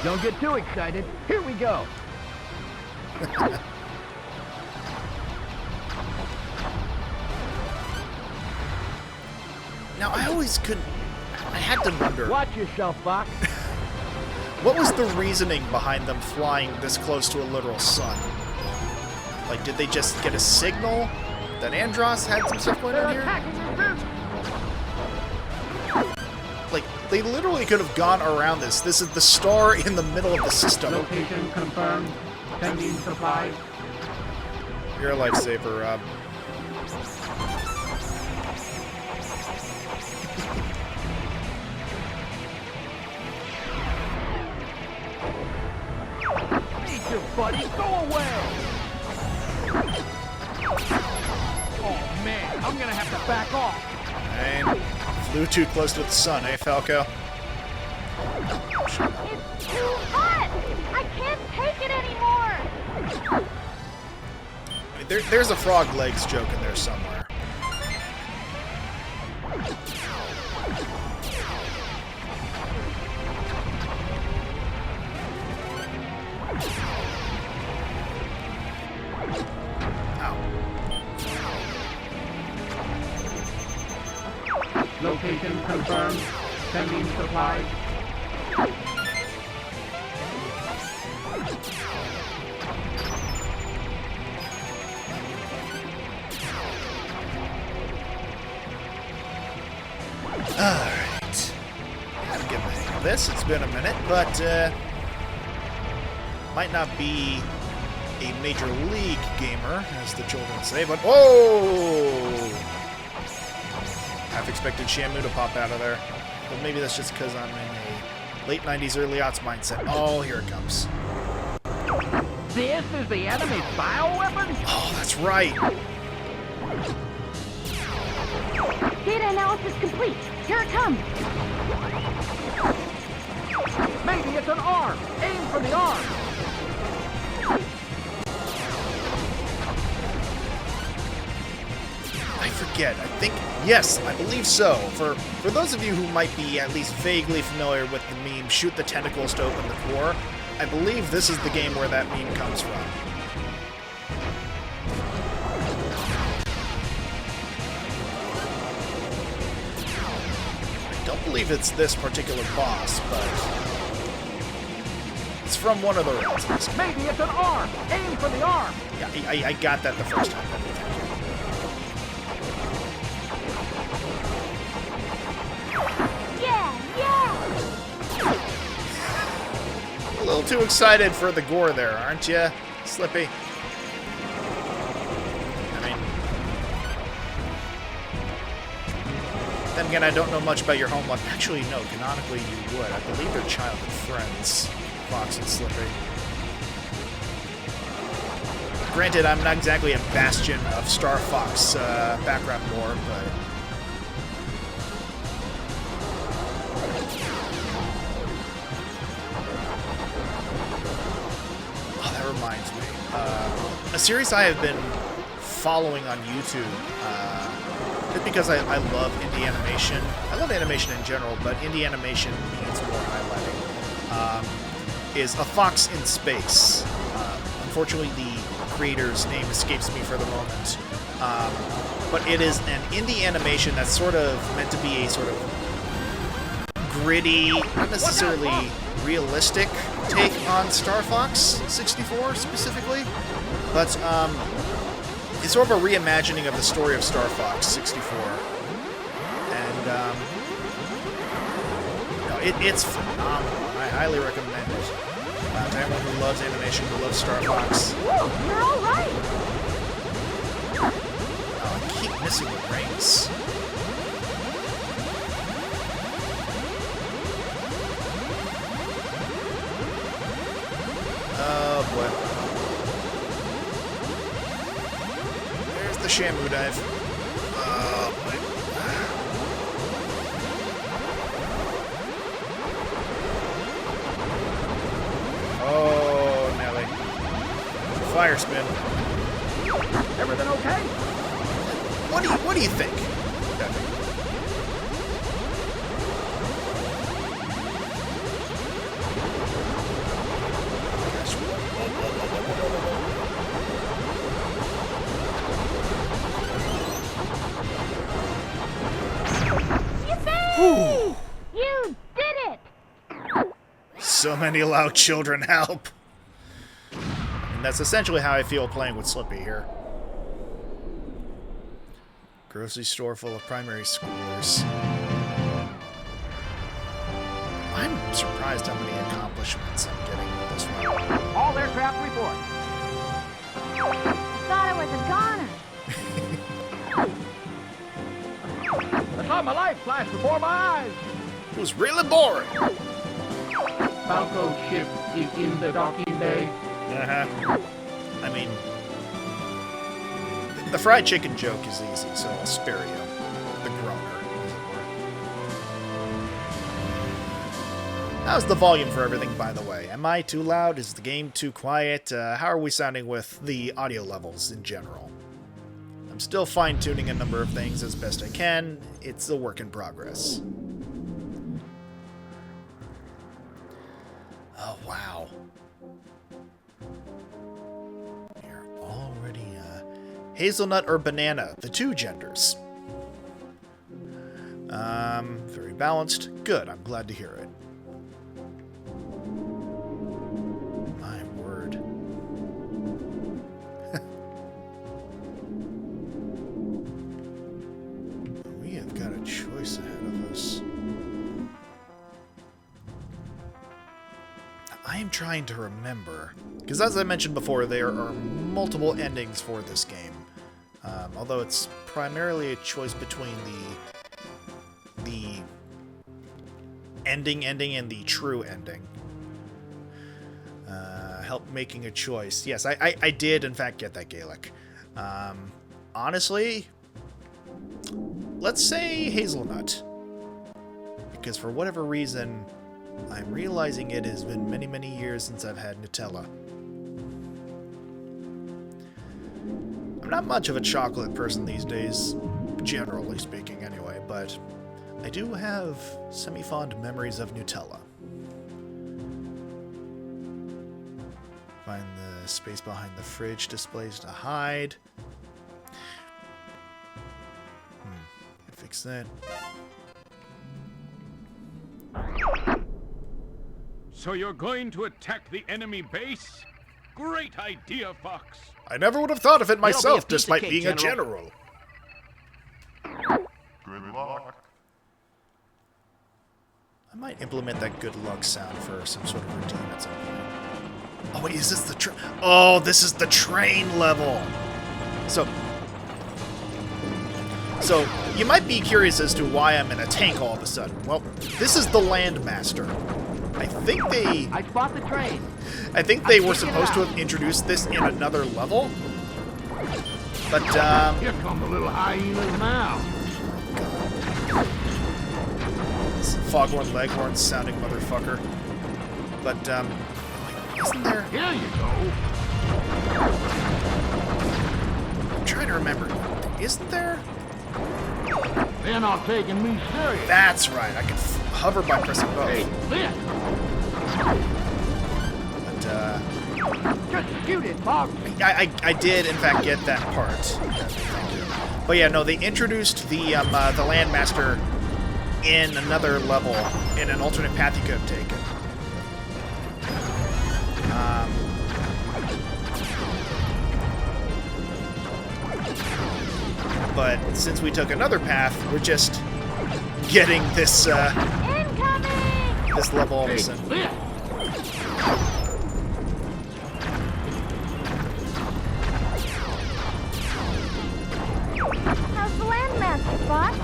[SPEAKER 13] Don't get too excited. Here we go.
[SPEAKER 10] Now, I always couldn't... I had to wonder...
[SPEAKER 13] Watch yourself, Fox.
[SPEAKER 10] What was the reasoning behind them flying this close to a literal sun? Like, did they just get a signal that Andros had some stuff going on here? Like, they literally could have gone around this. This is the star in the middle of the system.
[SPEAKER 8] Location confirmed. Pending supplies.
[SPEAKER 10] You're a lifesaver, Rob.
[SPEAKER 13] Nature, buddy, go away! Oh man, I'm gonna have to back off.
[SPEAKER 10] And flew too close to the sun, eh, Falco?
[SPEAKER 14] It's too hot! I can't take it anymore!
[SPEAKER 10] I mean, there's a frog legs joke in there somewhere.
[SPEAKER 8] Location confirmed. Pending supplies.
[SPEAKER 10] Alright. Gotta get the hang of this. It's been a minute, but might not be a major league gamer, as the children say, but whoa! Half expected Shamu to pop out of there. But maybe that's just because I'm in a late 90s, early aughts mindset. Oh, here it comes.
[SPEAKER 13] This is the enemy's bioweapon?
[SPEAKER 10] Oh, that's right.
[SPEAKER 14] Data analysis complete. Here it comes.
[SPEAKER 13] Maybe it's an arm. Aim for the arm.
[SPEAKER 10] I forget. I think, yes, I believe so. For those of you who might be at least vaguely familiar with the meme, shoot the tentacles to open the core, I believe this is the game where that meme comes from. I don't believe it's this particular boss, but it's from one of the runs.
[SPEAKER 13] Maybe it's an arm. Aim for the arm.
[SPEAKER 10] Yeah, I got that the first time. A little too excited for the gore there, aren't you, Slippy? I mean, then again, I don't know much about your home life. Actually, no, canonically you would. I believe they're childhood friends, Fox and Slippy. Granted, I'm not exactly a bastion of Star Fox background lore, but... reminds me. A series I have been following on YouTube, just because I love indie animation. I love animation in general, but indie animation needs more highlighting. Is A Fox in Space. Unfortunately, the creator's name escapes me for the moment. But it is an indie animation that's sort of meant to be a sort of gritty, not necessarily realistic take on Star Fox 64 specifically, but it's sort of a reimagining of the story of Star Fox 64, and it's phenomenal. I highly recommend it to anyone who loves animation, who loves Star Fox.
[SPEAKER 14] Whoa, you're all right.
[SPEAKER 10] Oh, I keep missing the rings. Oh boy. There's the Shamu dive. Oh boy. Oh, Nelly. Fire spin.
[SPEAKER 13] Everything okay?
[SPEAKER 10] What do you think?
[SPEAKER 14] Yippee! You did it!
[SPEAKER 10] So many loud children, help! And that's essentially how I feel playing with Slippy here. Grocery store full of primary schoolers. I'm surprised how many accomplishments I'm getting with this one.
[SPEAKER 13] All aircraft report.
[SPEAKER 14] I thought I was a goner.
[SPEAKER 13] I saw my life flash before my eyes.
[SPEAKER 10] It was really boring.
[SPEAKER 13] Falco ship is in the docking bay.
[SPEAKER 10] I mean, the fried chicken joke is easy, so I'll spare you. The groaner, as it were. How's the volume for everything, by the way? Am I too loud? Is the game too quiet? How are we sounding with the audio levels in general? I'm still fine-tuning a number of things as best I can. It's a work in progress. Oh, wow. You're already, hazelnut or banana, the two genders. Very balanced. Good, I'm glad to hear it. My word. We have got a choice ahead of us. I am trying to remember, because as I mentioned before, there are multiple endings for this game. Although it's primarily a choice between the ending and the true ending. Help making a choice. Yes, I did in fact get that Gaelic. Honestly, let's say hazelnut. Because for whatever reason, I'm realizing it has been many, many years since I've had Nutella. I'm not much of a chocolate person these days, generally speaking anyway, but I do have semi-fond memories of Nutella. Find the space behind the fridge displays to hide. Fix that.
[SPEAKER 12] So you're going to attack the enemy base? Great idea, Fox.
[SPEAKER 10] I never would have thought of it myself, despite being a general.
[SPEAKER 9] Good luck.
[SPEAKER 10] I might implement that good luck sound for some sort of routine at some point. Oh wait, is this the train? Oh, this is the train level! So you might be curious as to why I'm in a tank all of a sudden. Well, this is the Landmaster. I
[SPEAKER 13] spot the train.
[SPEAKER 10] I think they were supposed to have introduced this in another level. But,
[SPEAKER 15] Here come the little hyenas now.
[SPEAKER 10] This Foghorn Leghorn sounding motherfucker. But, isn't there...
[SPEAKER 15] Here you go.
[SPEAKER 10] I'm trying to remember. Isn't there...
[SPEAKER 15] They're not taking me serious.
[SPEAKER 10] That's right. I can hover by pressing both.
[SPEAKER 15] Hey, this.
[SPEAKER 10] But,
[SPEAKER 13] just shoot it, Bob.
[SPEAKER 10] I did, in fact, get that part. Thank you. But yeah, no, they introduced the Landmaster in another level, in an alternate path you could have taken. But since we took another path, we're just getting this this level all of a sudden.
[SPEAKER 14] How's the Landmaster, Boss?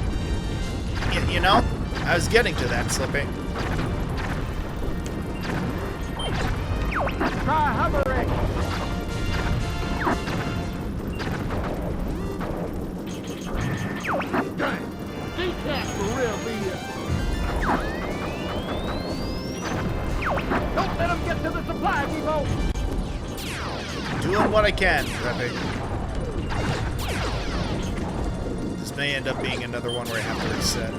[SPEAKER 10] You know, I was getting to that, Slippy.
[SPEAKER 13] Try hovering.
[SPEAKER 15] Dang. Decaf for real, be
[SPEAKER 13] Don't let them get to the supply depot.
[SPEAKER 10] Doing what I can, Pepe. This may end up being another one where I have to reset.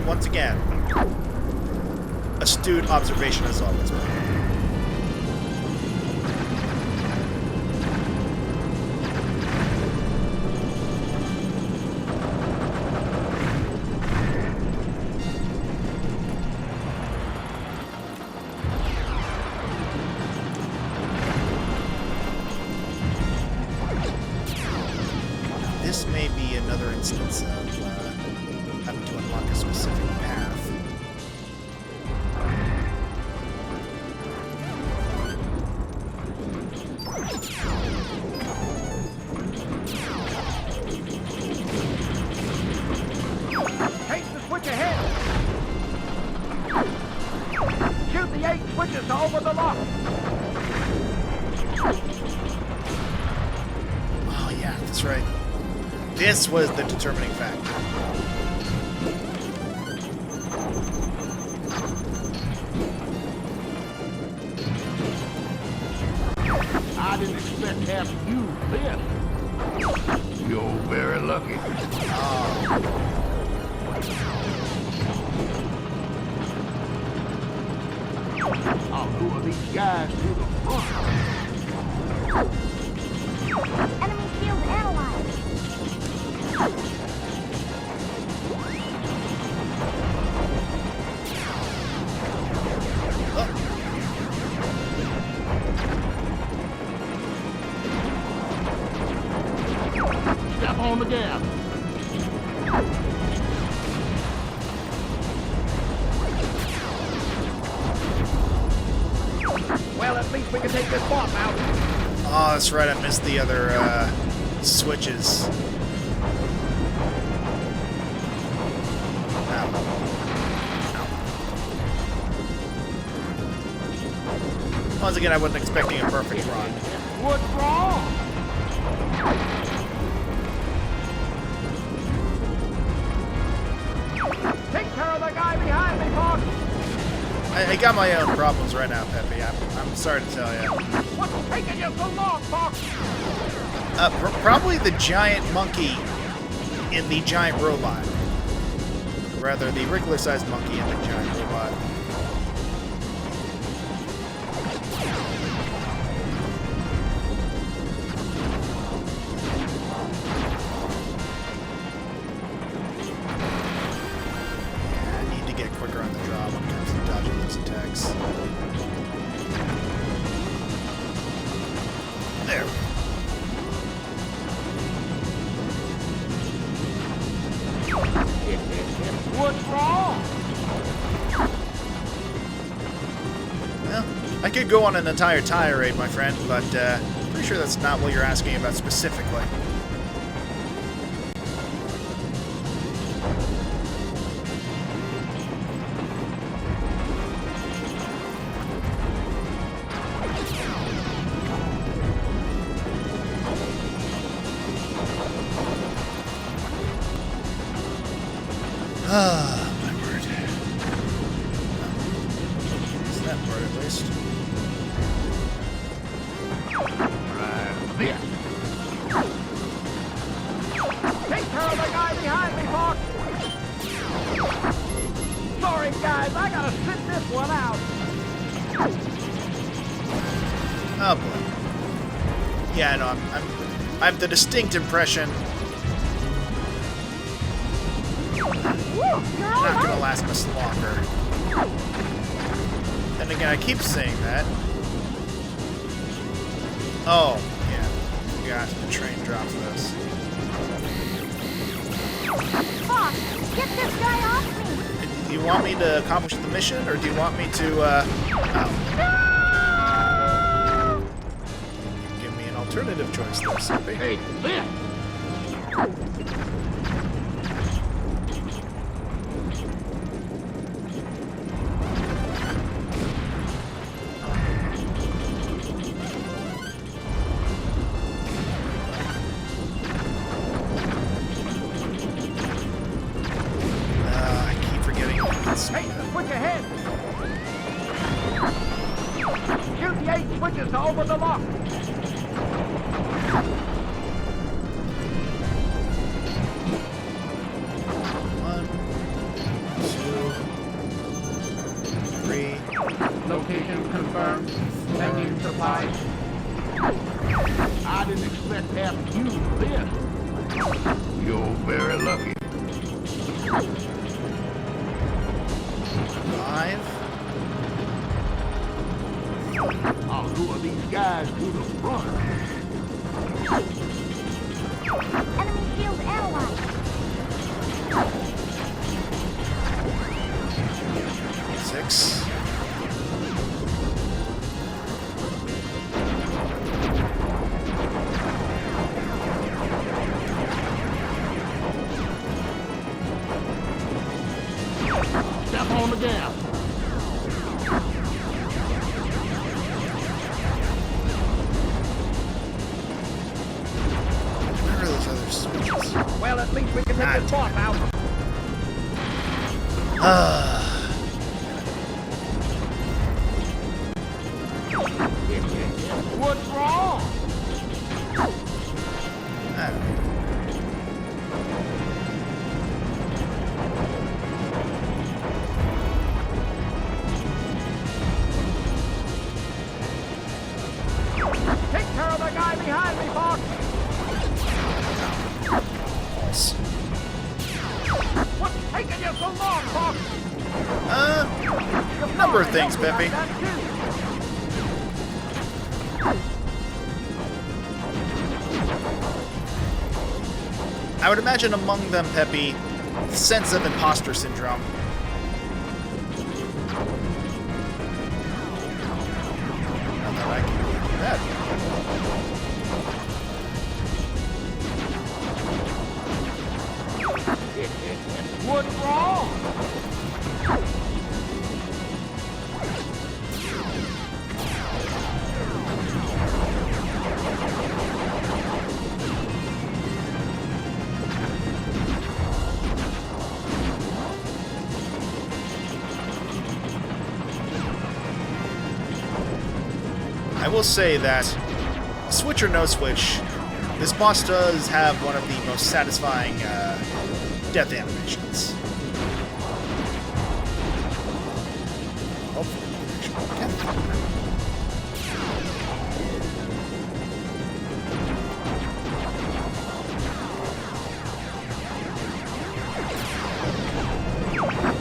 [SPEAKER 10] once again, astute observation as always. This may be another instance of having to unlock a specific path.
[SPEAKER 13] Take the switch ahead. Shoot the 8 switches over the lock.
[SPEAKER 10] Oh yeah, that's right. This was the determining factor.
[SPEAKER 15] I didn't expect to have to use this. You're very lucky. I'll lure these guys to the front.
[SPEAKER 14] Enemy shield analyzed.
[SPEAKER 15] Step on the gas.
[SPEAKER 13] Well, at least we can take this bomb out.
[SPEAKER 10] Oh, that's right. I missed the other switches. Once again, I wasn't expecting a perfect run.
[SPEAKER 13] What's wrong? Take care of the guy behind me, Fox.
[SPEAKER 10] I got my own problems right now, Peppy. I'm sorry to tell you.
[SPEAKER 13] What's taking you so long, Fox?
[SPEAKER 10] Probably the giant monkey in the giant robot. Rather, the regular-sized monkey in the giant robot. There.
[SPEAKER 13] What's wrong?
[SPEAKER 10] Well, I could go on an entire tirade, my friend, but pretty sure that's not what you're asking about specifically. Ah, my word. Is that part at least?
[SPEAKER 15] Right there.
[SPEAKER 13] Take care of the guy behind me, Fox. Sorry, guys, I gotta sit this one out.
[SPEAKER 10] Oh boy. Yeah, no, I have the distinct impression not gonna last much longer. And again, I keep saying that. Oh, yeah. Forgot the train drops this.
[SPEAKER 14] Fox, get this guy off me!
[SPEAKER 10] Do you want me to accomplish the mission, or do you want me to, oh. Give me an alternative choice there, Soapy.
[SPEAKER 15] Hey, this!
[SPEAKER 13] Hey, switch ahead! Shoot the 8 switches to open the lock!
[SPEAKER 10] One, two,
[SPEAKER 15] Location confirmed. Sending supplies. I didn't expect to have you this.
[SPEAKER 11] You're very lucky.
[SPEAKER 10] 5.
[SPEAKER 15] I'll lure these guys to the front.
[SPEAKER 14] Enemy shield analyzed.
[SPEAKER 10] 6.
[SPEAKER 15] Step on the gas.
[SPEAKER 10] Where are those other switches?
[SPEAKER 13] Well, at least we can take this boss out.
[SPEAKER 15] What's wrong?
[SPEAKER 10] I don't know.
[SPEAKER 13] Take care of the guy behind me, Fox. What's taking you so long, Fox?
[SPEAKER 10] A number of things, Peppy. I would imagine among them, Peppy, the sense of imposter syndrome. Not that I can do that.
[SPEAKER 15] What's wrong?
[SPEAKER 10] I will say that, switch or no switch, this boss does have one of the most satisfying death animations. Hopefully,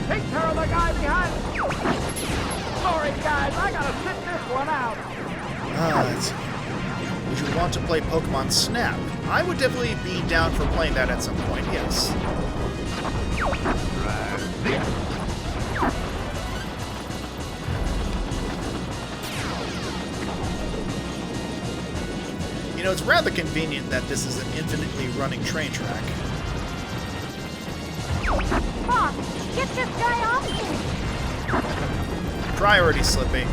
[SPEAKER 13] Take care of the guy behind me. Sorry, guys, I gotta sit this one out.
[SPEAKER 10] let's see. Would you want to play Pokemon Snap? I would definitely be down for playing that at some point, yes. You know, it's rather convenient that this is an infinitely running train track.
[SPEAKER 14] Fox, get this guy off me.
[SPEAKER 10] Priority slipping.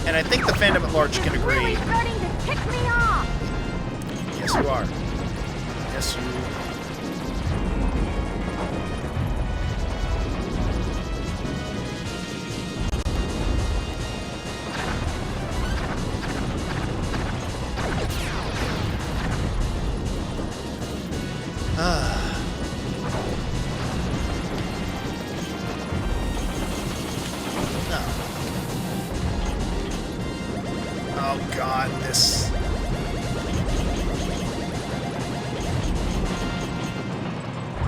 [SPEAKER 10] And I think the fandom at large can agree.
[SPEAKER 14] Really starting to tick me off.
[SPEAKER 10] Yes, you are. Yes, you. Oh God, this.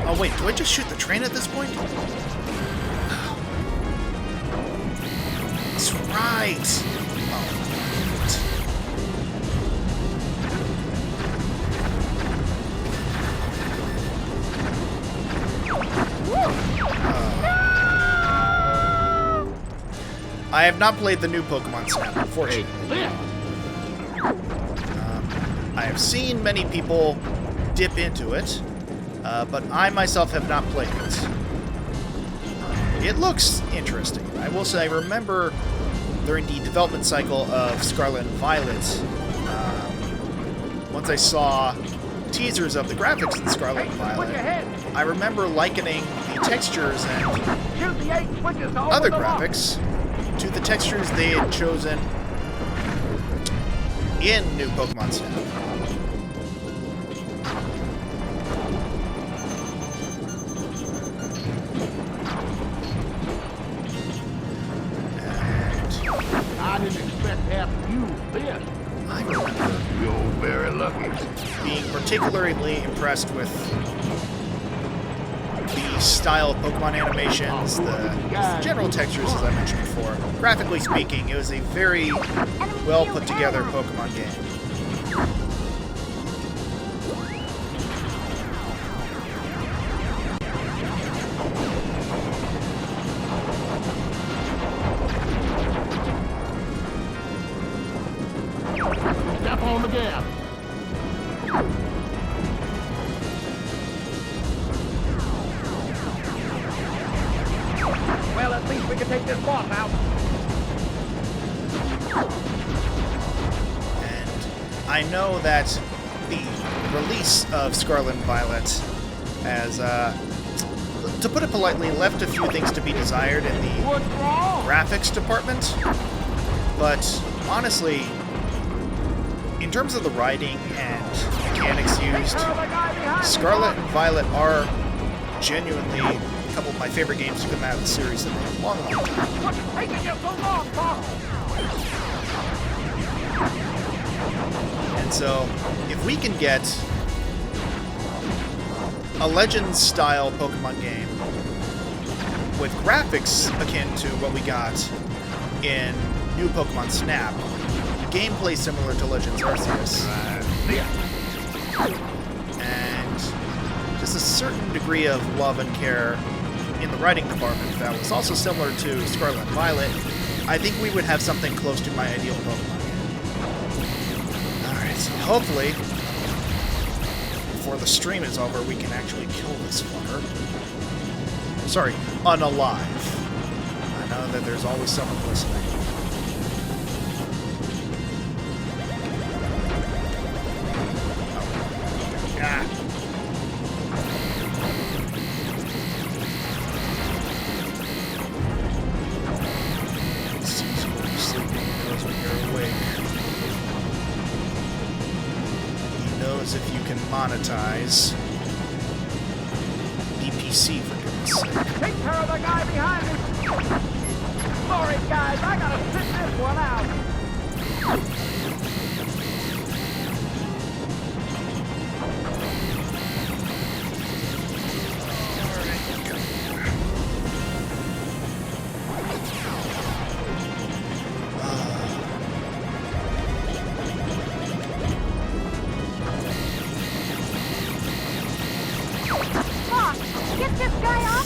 [SPEAKER 10] Oh wait, do I just shoot the train at this point? That's right. I have not played the new Pokemon Snap, unfortunately. I have seen many people dip into it, but I myself have not played it. It looks interesting. I will say, I remember during the development cycle of Scarlet and Violet, once I saw teasers of the graphics in Scarlet and Violet, I remember likening the textures and other graphics to the textures they had chosen in new Pokemon Snap. And particularly impressed with the style of Pokemon animations, the general textures, as I mentioned before. Graphically speaking, it was a very well put together Pokemon game.
[SPEAKER 15] Step on the gas.
[SPEAKER 13] Well, at least we can take this boss out.
[SPEAKER 10] And I know that the release of Scarlet and Violet has, to put it politely, left a few things to be desired in the graphics department. But honestly, in terms of the writing and mechanics used, Scarlet and Violet are genuinely a couple of my favorite games to come out of the series in a long, long time.
[SPEAKER 13] What's taking you so long, Fox?
[SPEAKER 10] And so, if we can get a Legends-style Pokemon game with graphics akin to what we got in New Pokemon Snap, gameplay similar to Legends Arceus, and just a certain degree of love and care in the writing department that was also similar to Scarlet and Violet, I think we would have something close to my ideal Pokemon game. Alright, so hopefully, before the stream is over, we can actually kill this fucker. Sorry, unalive. I know that there's always someone listening. If you can monetize BPC, for goodness sake.
[SPEAKER 13] Take care of the guy behind me. Sorry, guys, I gotta sit this one out.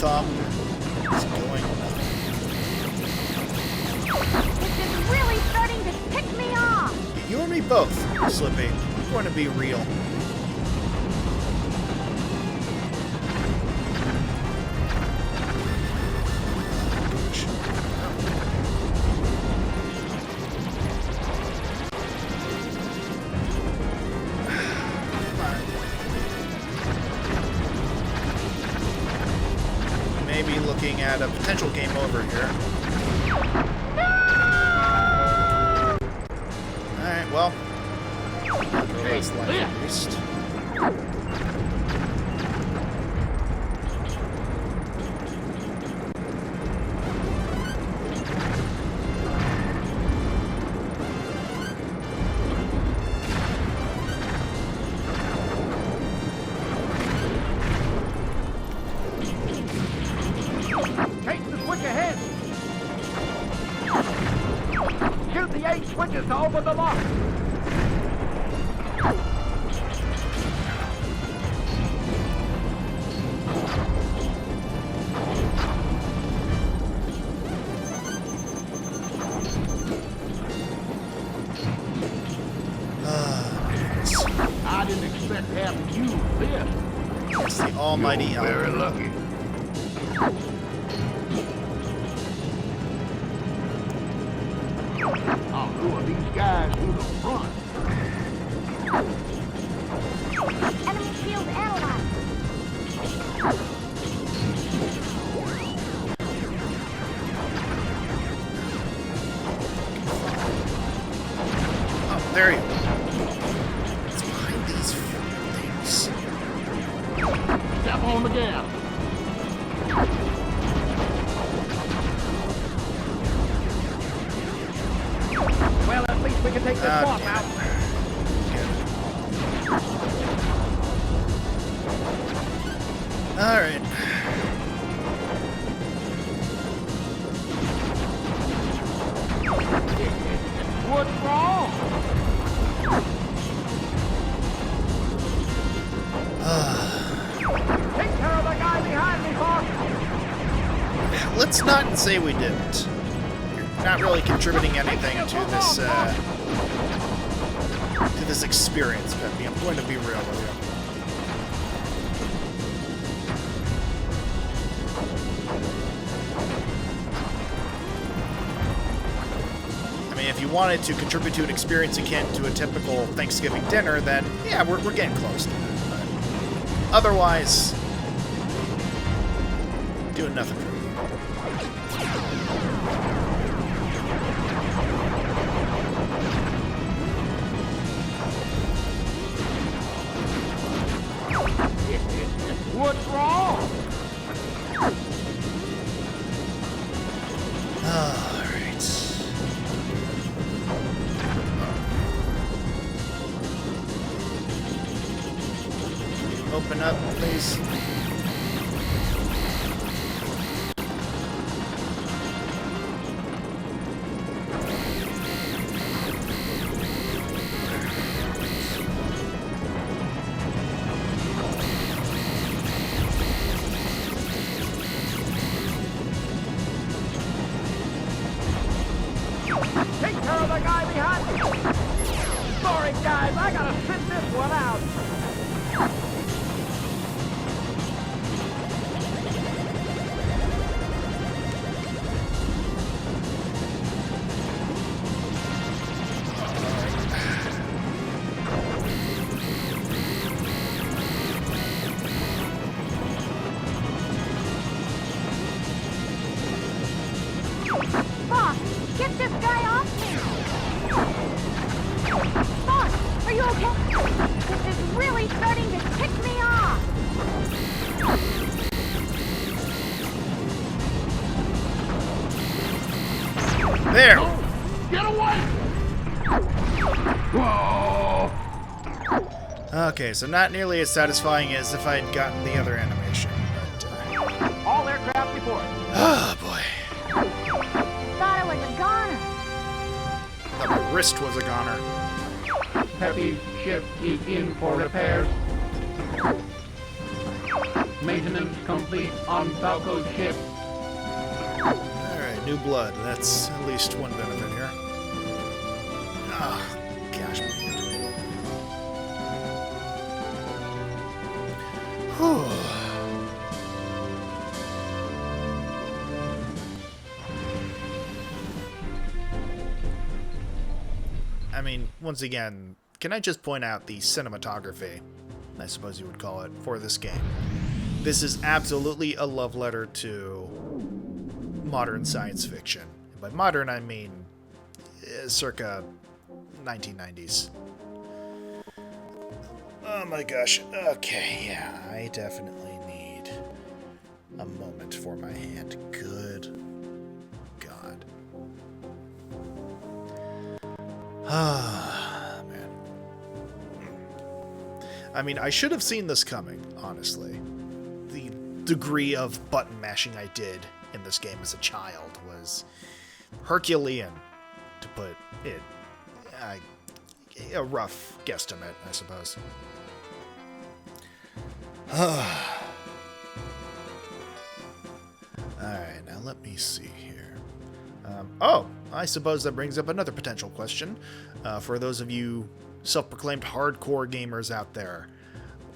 [SPEAKER 10] Thumb is going nuts.
[SPEAKER 14] This is really starting to tick me off.
[SPEAKER 10] You and me both, Slippy. I'm going to be real. Looking at a potential game over here. Alright, well. That's life at least.
[SPEAKER 13] Switches to open the lock.
[SPEAKER 15] I didn't expect having you this.
[SPEAKER 10] It's the almighty
[SPEAKER 15] You're very lucky. I'll lure these guys to the front.
[SPEAKER 14] Enemy shield analyzed.
[SPEAKER 10] Oh, there you go. It's behind these things.
[SPEAKER 15] Step on the gas.
[SPEAKER 13] Well, at least we can take this boss out.
[SPEAKER 10] Alright.
[SPEAKER 13] What's wrong? Take care of the guy behind me, boss.
[SPEAKER 10] Let's not say we didn't. You're not really contributing anything to this experience, Peppy. I'm going to be real with you. If you wanted to contribute to an experience akin to a typical Thanksgiving dinner, then yeah, we're getting close to that. But otherwise, doing nothing for me.
[SPEAKER 13] What's wrong?
[SPEAKER 10] Open up, please.
[SPEAKER 13] Take care of the guy behind me. Sorry, guys, I gotta sit this one out.
[SPEAKER 14] Boss, get this guy off me! Boss, are you okay? This is really starting to tick me off!
[SPEAKER 10] There!
[SPEAKER 15] Get away! Whoa!
[SPEAKER 10] Okay, so not nearly as satisfying as if I'd gotten the other animation, but
[SPEAKER 13] All aircraft report.
[SPEAKER 10] oh boy.
[SPEAKER 14] Thought I was a goner.
[SPEAKER 10] Thought my wrist was a goner.
[SPEAKER 15] Peppy's ship is in for repairs. Maintenance complete on Falco's ship.
[SPEAKER 10] Alright, new blood. That's at least one benefit here. Ah, gosh, man. Whew. I mean, once again, can I just point out the cinematography, I suppose you would call it, for this game? This is absolutely a love letter to modern science fiction. By modern, I mean circa 1990s. Oh my gosh. Okay, yeah, I definitely need a moment for my hand. Good God. Ah, man. I mean, I should have seen this coming, honestly. The degree of button mashing I did in this game as a child was Herculean, to put it a rough guesstimate, I suppose. Alright, now let me see here. Oh, I suppose that brings up another potential question for those of you self-proclaimed hardcore gamers out there.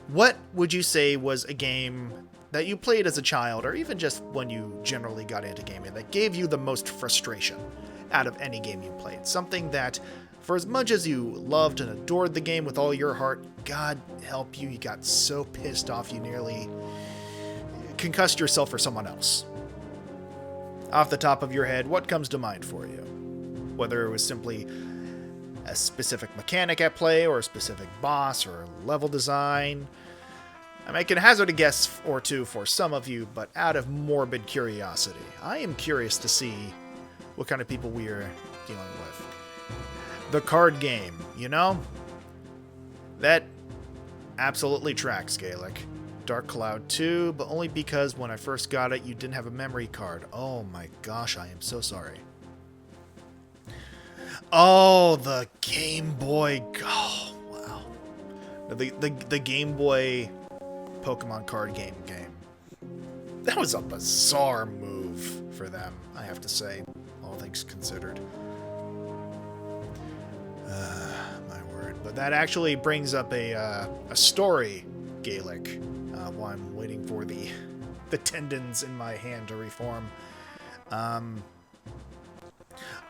[SPEAKER 10] What would you say was a game that you played as a child, or even just when you generally got into gaming, that gave you the most frustration out of any game you played? Something that, for as much as you loved and adored the game with all your heart, God help you, you got so pissed off you nearly concussed yourself or someone else. Off the top of your head, what comes to mind for you? Whether it was simply a specific mechanic at play, or a specific boss, or level design. I mean, I can hazard a guess or two for some of you, but out of morbid curiosity, I am curious to see what kind of people we're dealing with. The card game, you know? That absolutely tracks, Gaelic. Dark Cloud 2, but only because when I first got it, you didn't have a memory card. Oh my gosh, I am so sorry. Oh, the Game Boy. Oh, wow. The Game Boy Pokemon card game. That was a bizarre move for them, I have to say, all things considered. My word. But that actually brings up a story, Gaelic, while I'm waiting for the tendons in my hand to reform.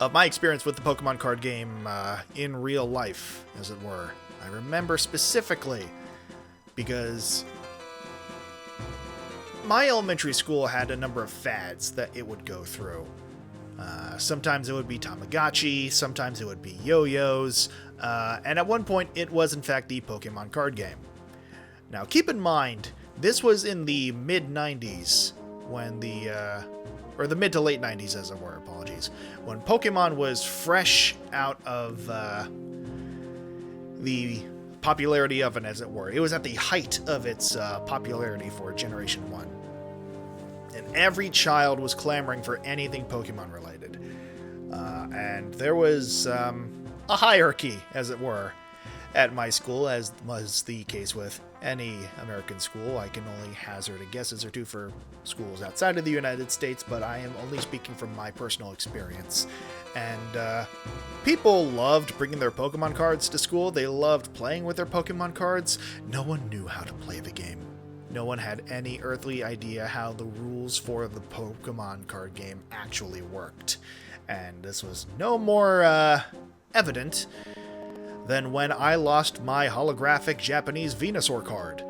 [SPEAKER 10] Of my experience with the Pokemon card game in real life, as it were. I remember specifically because my elementary school had a number of fads that it would go through. Sometimes it would be Tamagotchi, sometimes it would be yo-yos, and at one point it was in fact the Pokemon card game. Now keep in mind, this was in the mid-90s when or the mid to late 90s as it were, apologies, when Pokemon was fresh out of the popularity of it, as it were. It was at the height of its popularity for Generation 1. And every child was clamoring for anything Pokemon related. And there was a hierarchy, as it were, at my school, as was the case with any American school. I can only hazard a guesses or two for schools outside of the United States, but I am only speaking from my personal experience. And people loved bringing their Pokemon cards to school. They loved playing with their Pokemon cards. No one knew how to play the game. No one had any earthly idea how the rules for the Pokemon card game actually worked. And this was no more evident than when I lost my holographic Japanese Venusaur card.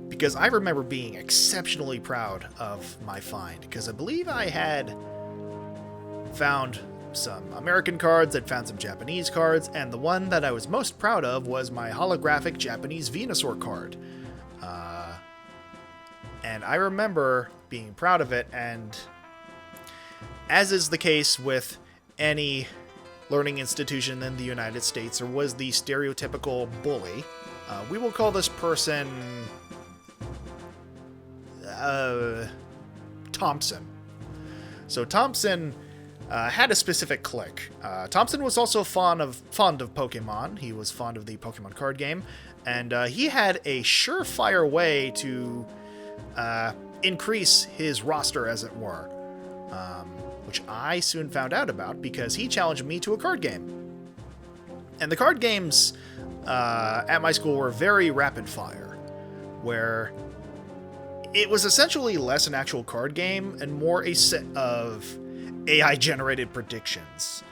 [SPEAKER 10] Because I remember being exceptionally proud of my find, because I believe I had found some American cards, I'd found some Japanese cards, and the one that I was most proud of was my holographic Japanese Venusaur card. And I remember being proud of it, and as is the case with any learning institution in the United States, there was the stereotypical bully. We will call this person Thompson. So Thompson had a specific clique. Thompson was also fond of Pokemon. He was fond of the Pokemon card game, and he had a surefire way to increase his roster, as it were, which I soon found out about because he challenged me to a card game. And the card games at my school were very rapid fire, where it was essentially less an actual card game and more a set of AI-generated predictions,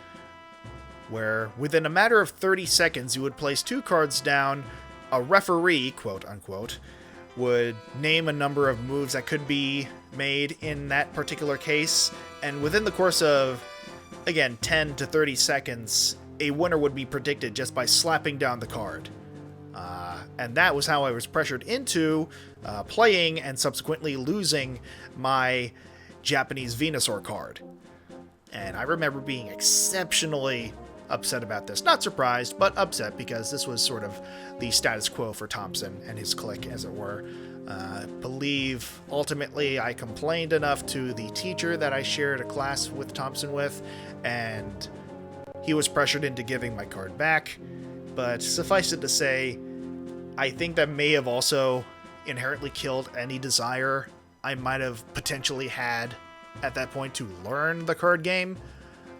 [SPEAKER 10] where within a matter of 30 seconds you would place two cards down, a referee, quote-unquote, would name a number of moves that could be made in that particular case, and within the course of, again, 10 to 30 seconds, a winner would be predicted just by slapping down the card. And that was how I was pressured into playing and subsequently losing my Japanese Venusaur card. And I remember being exceptionally upset about this. Not surprised, but upset, because this was sort of the status quo for Thompson and his clique, as it were. I believe ultimately I complained enough to the teacher that I shared a class with Thompson with, and he was pressured into giving my card back. But suffice it to say, I think that may have also inherently killed any desire I might have potentially had at that point to learn the card game,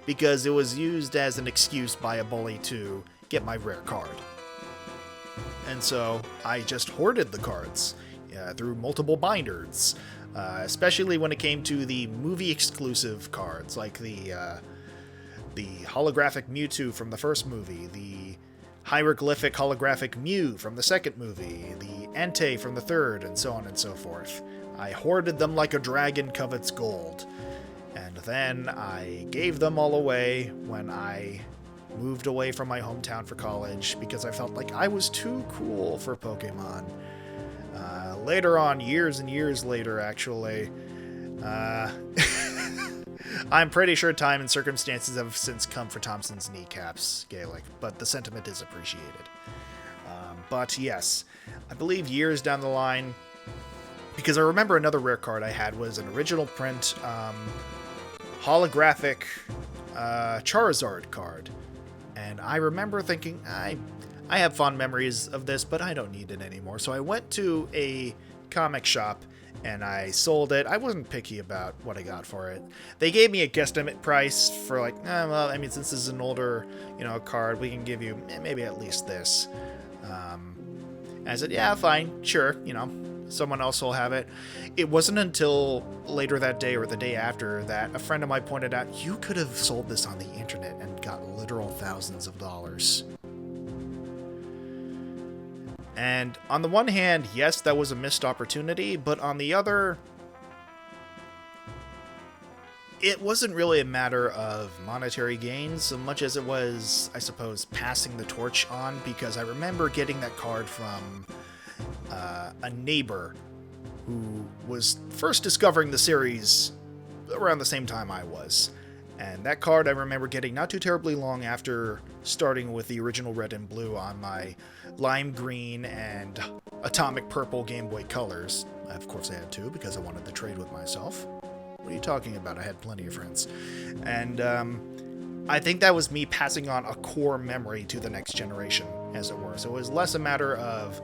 [SPEAKER 10] because it was used as an excuse by a bully to get my rare card. And so I just hoarded the cards through multiple binders, especially when it came to the movie exclusive cards, like the holographic Mewtwo from the first movie, the hieroglyphic holographic Mew from the second movie, the Entei from the third, and so on and so forth. I hoarded them like a dragon covets gold. And then I gave them all away when I moved away from my hometown for college, because I felt like I was too cool for Pokemon. Later on, years and years later, actually, I'm pretty sure time and circumstances have since come for Thompson's kneecaps, Gaelic, but the sentiment is appreciated. but yes, I believe years down the line, because I remember another rare card I had was an original print holographic Charizard card. And I remember thinking, I have fond memories of this, but I don't need it anymore. So I went to a comic shop and I sold it. I wasn't picky about what I got for it. They gave me a guesstimate price for like, well, I mean, since this is an older, card, we can give you maybe at least this. And I said, yeah, fine, sure, someone else will have it. It wasn't until later that day or the day after that a friend of mine pointed out, you could have sold this on the internet and got literal thousands of dollars. And on the one hand, yes, that was a missed opportunity, but on the other, it wasn't really a matter of monetary gains so much as it was, I suppose, passing the torch on, because I remember getting that card from a neighbor who was first discovering the series around the same time I was. And that card I remember getting not too terribly long after starting with the original red and blue on my lime green and atomic purple Game Boy Colors. Of course I had two because I wanted to trade with myself. What are you talking about? I had plenty of friends. And I think that was me passing on a core memory to the next generation, as it were. So it was less a matter of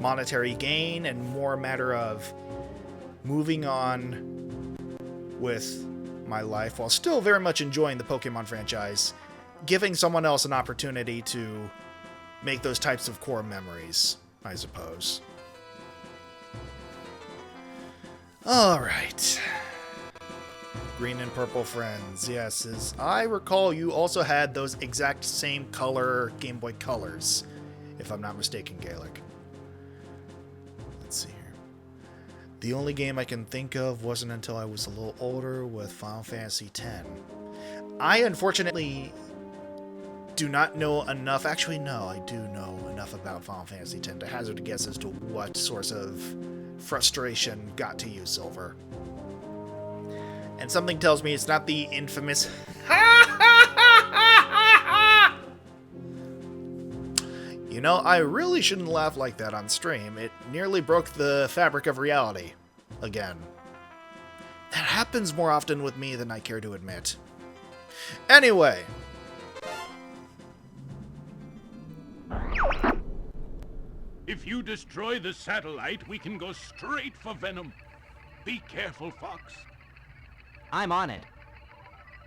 [SPEAKER 10] monetary gain and more a matter of moving on with my life while still very much enjoying the Pokemon franchise, giving someone else an opportunity to make those types of core memories, I suppose. Alright. Green and purple friends. Yes, as I recall, you also had those exact same color Game Boy Colors, if I'm not mistaken, Gaelic. Let's see here. The only game I can think of wasn't until I was a little older with Final Fantasy X. I unfortunately do not know enough. Actually, no, I do know enough about Final Fantasy X to hazard a guess as to what source of frustration got to you, Silver. And something tells me it's not the infamous... I really shouldn't laugh like that on stream. It nearly broke the fabric of reality. Again. That happens more often with me than I care to admit. Anyway.
[SPEAKER 12] If you destroy the satellite, we can go straight for Venom. Be careful, Fox.
[SPEAKER 13] I'm on it.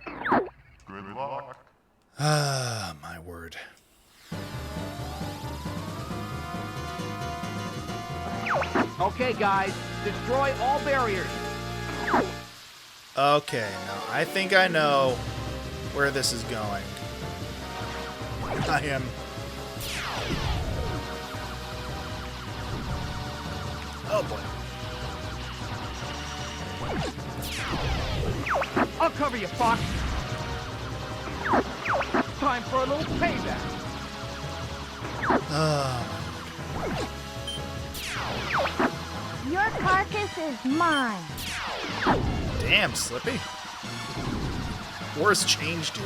[SPEAKER 9] Good luck.
[SPEAKER 10] Ah, my word.
[SPEAKER 13] Okay, guys, destroy all barriers.
[SPEAKER 10] Okay, now I think I know where this is going. I am... Oh boy.
[SPEAKER 13] I'll cover you, Fox. Time for a little payback.
[SPEAKER 14] Your carcass is mine.
[SPEAKER 10] Damn, Slippy. War's changed you.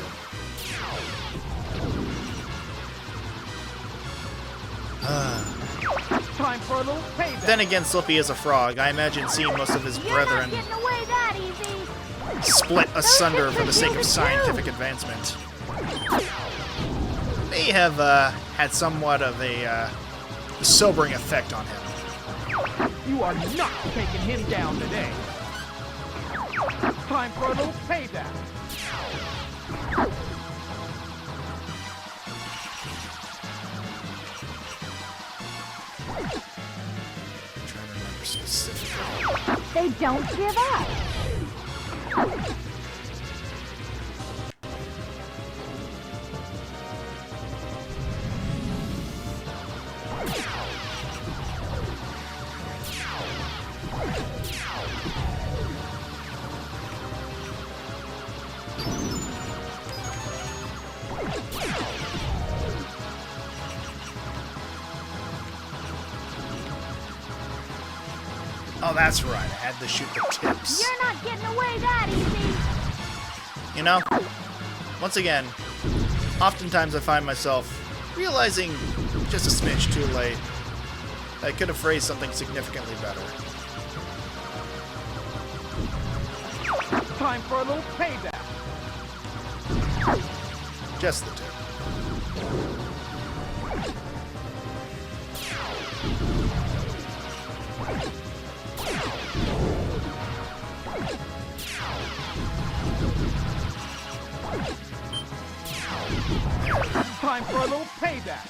[SPEAKER 13] Time for a little payback.
[SPEAKER 10] Then again, Slippy is a frog. I imagine seeing most of his brethren
[SPEAKER 14] You're not getting away that easy.
[SPEAKER 10] split asunder for the sake of scientific advancement may have had somewhat of a sobering effect on him.
[SPEAKER 13] You are not taking him down today. Time for a little payback.
[SPEAKER 10] I'm trying to remember specifically.
[SPEAKER 14] They don't give up.
[SPEAKER 10] Oh, that's right. I had to shoot the tips.
[SPEAKER 14] You're not getting away that easy.
[SPEAKER 10] You know, once again, oftentimes I find myself realizing just a smidge too late, I could have phrased something significantly better.
[SPEAKER 13] Time for a little payback.
[SPEAKER 10] Just the tip.
[SPEAKER 13] Time for a little payback.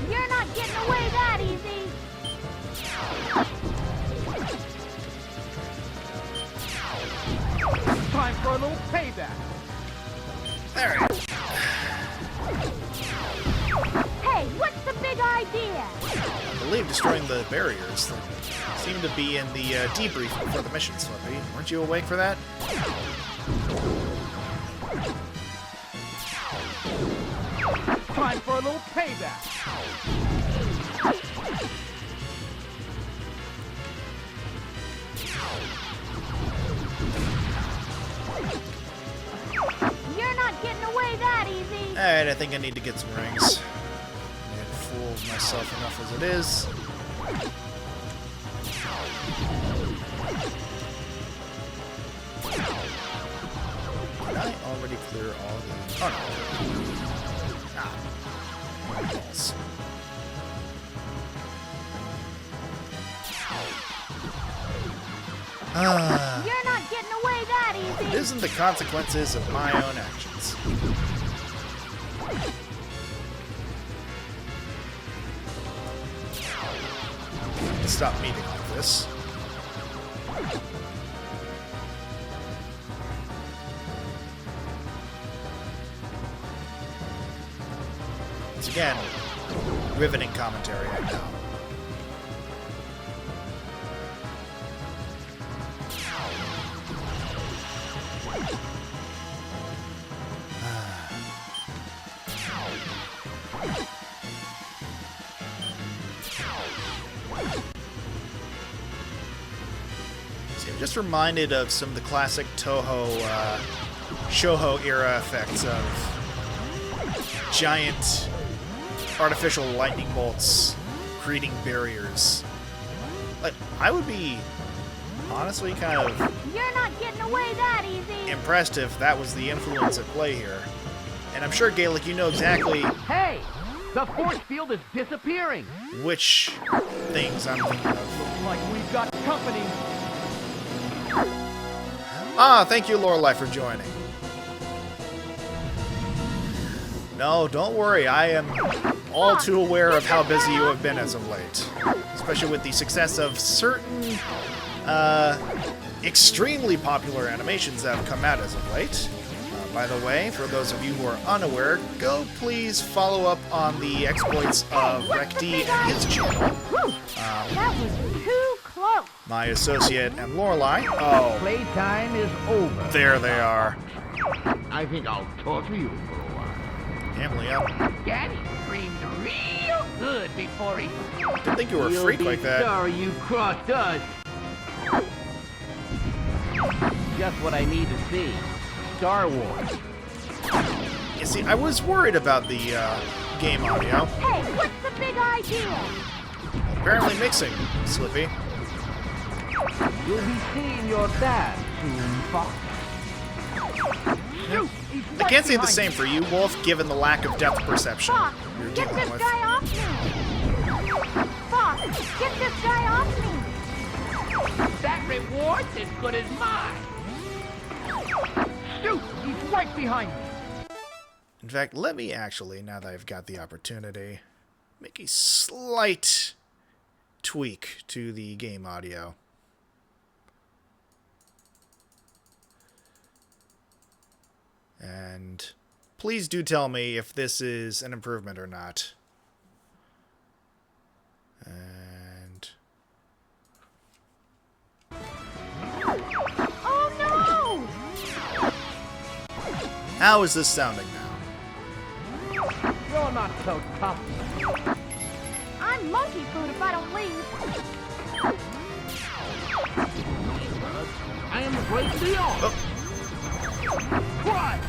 [SPEAKER 14] You're not getting away that easy.
[SPEAKER 13] Time for a little payback.
[SPEAKER 10] Alright.
[SPEAKER 14] Hey, what's the big idea?
[SPEAKER 10] I believe destroying the barriers that seem to be in the debrief before the mission, Slippy. Weren't you awake for that?
[SPEAKER 13] Time for a little payback.
[SPEAKER 14] You're not getting away that easy.
[SPEAKER 10] Alright, I think I need to get some rings. I've fooled myself enough as it is. Did I already clear all the... Oh, no. Ah. Balls.
[SPEAKER 14] You're not getting away that easy.
[SPEAKER 10] It isn't the consequences of my own actions. Stop meeting like this. Once again, riveting commentary right now. See, I'm just reminded of some of the classic Toho, Shoujo era effects of giant artificial lightning bolts creating barriers. Like, I would be honestly kind of
[SPEAKER 14] You're not getting away that easy.
[SPEAKER 10] impressed if that was the influence at play here. And I'm sure, Gaelic, you know exactly
[SPEAKER 13] Hey! The force field is disappearing.
[SPEAKER 10] which things I'm thinking of.
[SPEAKER 13] Looks like we've got company.
[SPEAKER 10] Ah, thank you, Lorelei, for joining. No, don't worry. I am all too aware of how busy you have been as of late. Especially with the success of certain, extremely popular animations that have come out as of late. By the way, for those of you who are unaware, go please follow up on the exploits of Rekd and his channel.
[SPEAKER 14] That was too close.
[SPEAKER 10] My associate and Lorelei. Oh,
[SPEAKER 13] Playtime is over.
[SPEAKER 10] there they are.
[SPEAKER 15] I think I'll torture you for a while.
[SPEAKER 10] Damn, Leo.
[SPEAKER 13] Daddy screamed real good before he...
[SPEAKER 10] Didn't think you were a freak like that.
[SPEAKER 13] Sorry you crossed us. Just what I need to see. Star Wars.
[SPEAKER 10] You see, I was worried about the game audio.
[SPEAKER 14] Hey, what's the big idea?
[SPEAKER 10] Apparently mixing, Slippy.
[SPEAKER 13] You'll be seeing your dad soon, Fox. Shoot, he's
[SPEAKER 10] I can't say the
[SPEAKER 13] behind
[SPEAKER 10] same for you, Wolf, given the lack of depth perception
[SPEAKER 14] Fox,
[SPEAKER 10] you're
[SPEAKER 14] get
[SPEAKER 10] dealing
[SPEAKER 14] this
[SPEAKER 10] with.
[SPEAKER 14] guy off me. Fox, get this guy off me.
[SPEAKER 13] That reward's as good as mine. Shoot, he's right behind me.
[SPEAKER 10] In fact, let me actually, now that I've got the opportunity, make a slight tweak to the game audio. And please do tell me if this is an improvement or not. And
[SPEAKER 14] Oh no!
[SPEAKER 10] how is this sounding now?
[SPEAKER 13] You're not so tough.
[SPEAKER 14] I'm monkey food if I don't leave.
[SPEAKER 15] I am the great Leon. What?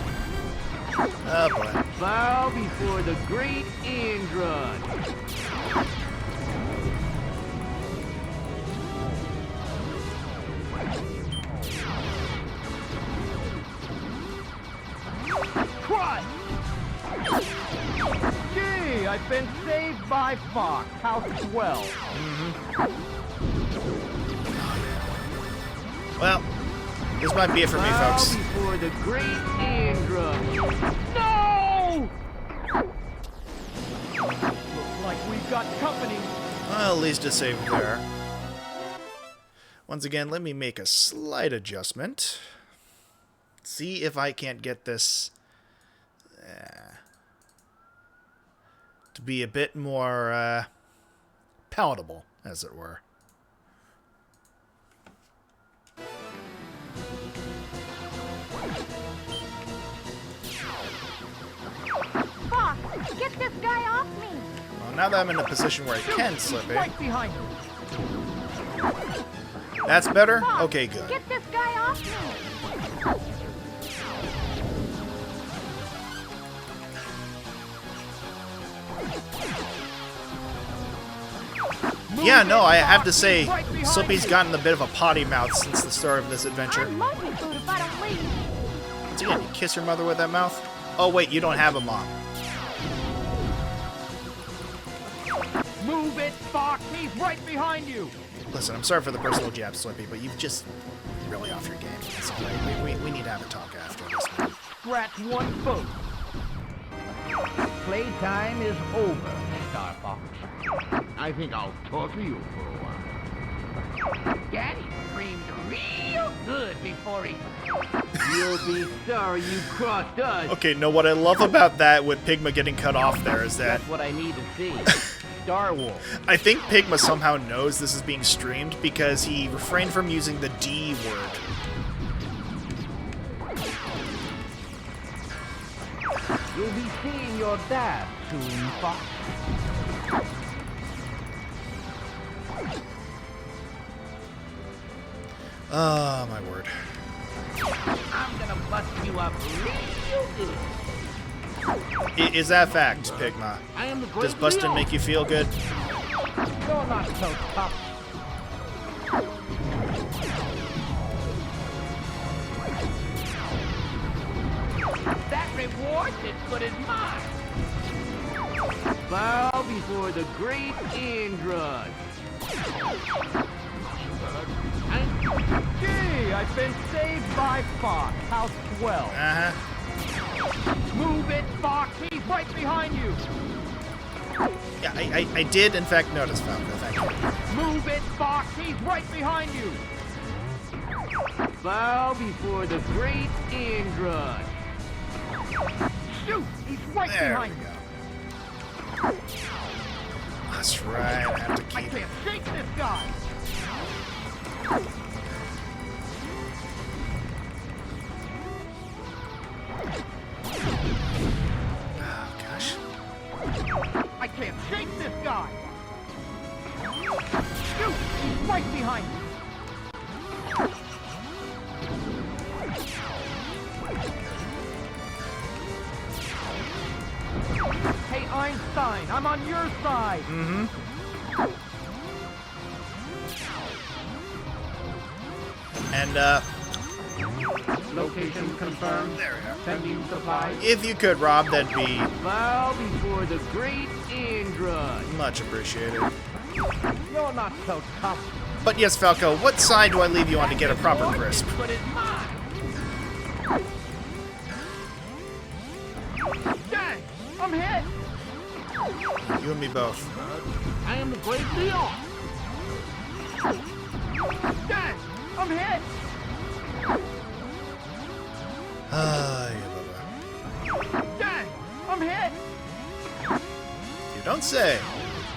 [SPEAKER 10] Oh boy.
[SPEAKER 13] Bow before the great Android.
[SPEAKER 15] What?
[SPEAKER 13] Gee, I've been saved by Fox. House 12.
[SPEAKER 10] Well, this might be it for me,
[SPEAKER 13] Bow
[SPEAKER 10] folks.
[SPEAKER 13] before the great Android. No! Looks like we've got company.
[SPEAKER 10] Well, at least it's saved there. Once again, let me make a slight adjustment. See if I can't get this to be a bit more palatable, as it were.
[SPEAKER 14] Fox, get this guy off me.
[SPEAKER 10] Well, now that I'm in a position where I can slip it,
[SPEAKER 13] Right behind you.
[SPEAKER 10] that's better?
[SPEAKER 14] Fox,
[SPEAKER 10] Okay, good.
[SPEAKER 14] Get this guy off me.
[SPEAKER 10] Yeah, no, I have to say, Slippy's gotten a bit of a potty mouth since the start of this adventure.
[SPEAKER 14] I'm monkey food if I don't leave.
[SPEAKER 10] Once again, you kiss your mother with that mouth? Oh, wait, you don't have a mom.
[SPEAKER 13] Move it, Fox. He's right behind you.
[SPEAKER 10] Listen, I'm sorry for the personal jab, Slippy, but you've just really off your game. So, we need to have a talk after this one.
[SPEAKER 13] Scratch one foot. Playtime is over, Star Fox.
[SPEAKER 15] I think I'll torture you for a while.
[SPEAKER 13] Daddy screamed real good before he... You'll be sorry you crossed us.
[SPEAKER 10] Okay, no, what I love about that with Pigma getting cut off there is that...
[SPEAKER 13] That's what I need to see. Star Wolf.
[SPEAKER 10] I think Pigma somehow knows this is being streamed because he refrained from using the D word.
[SPEAKER 13] You'll be seeing your dad soon, Fox.
[SPEAKER 10] Oh, my word.
[SPEAKER 13] I'm gonna bust you up real good.
[SPEAKER 10] Is that fact, Pigma?
[SPEAKER 13] I am the great
[SPEAKER 10] Does bustin'
[SPEAKER 13] Leon.
[SPEAKER 10] make you feel good?
[SPEAKER 13] You're not so tough. That reward is good as mine. Bow before the great Android. Gee, I've been saved by Fox. House 12.
[SPEAKER 10] Uh-huh.
[SPEAKER 13] Move it, Fox. He's right behind you.
[SPEAKER 10] Yeah, I did, in fact, notice, Falco. Thank you.
[SPEAKER 13] Move it, Fox. He's right behind you. Bow before the great Android. Shoot! He's right
[SPEAKER 10] There
[SPEAKER 13] behind
[SPEAKER 10] we
[SPEAKER 13] you.
[SPEAKER 10] go. That's right, I have to
[SPEAKER 13] I
[SPEAKER 10] keep...
[SPEAKER 13] can't shake this guy.
[SPEAKER 10] Oh, gosh.
[SPEAKER 13] I can't shake this guy. Shoot! He's right behind you. Hey, Einstein, I'm on your side.
[SPEAKER 10] Mm-hmm. And,
[SPEAKER 13] Location confirmed.
[SPEAKER 10] there we go.
[SPEAKER 13] Sending supplies.
[SPEAKER 10] If you could, Rob, that'd be
[SPEAKER 13] Bow before the great Android.
[SPEAKER 10] much appreciated.
[SPEAKER 13] You're not so tough.
[SPEAKER 10] But yes, Falco, what side do I leave you on to get a proper crisp?
[SPEAKER 13] But it's mine. Dang, I'm hit.
[SPEAKER 10] You and me both.
[SPEAKER 15] I am the great Leon.
[SPEAKER 13] Dang, I'm hit.
[SPEAKER 10] Yeah,
[SPEAKER 13] Dang, I'm hit.
[SPEAKER 10] you don't say.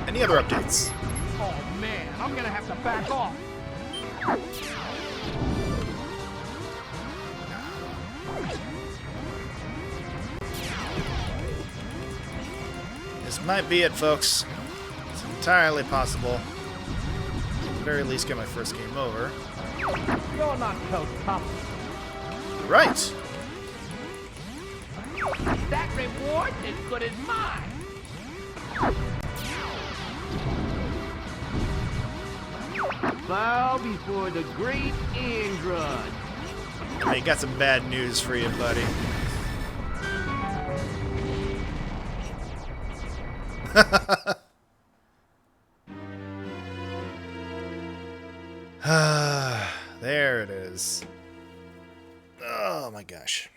[SPEAKER 10] Any other updates?
[SPEAKER 13] Oh man, I'm gonna have to back off.
[SPEAKER 10] This might be it, folks. It's entirely possible. At the very least, get my first game over.
[SPEAKER 13] You're not so tough.
[SPEAKER 10] Right.
[SPEAKER 13] That reward's as good as mine. Bow before the great Android.
[SPEAKER 10] I got some bad news for you, buddy. There it is. Oh my gosh.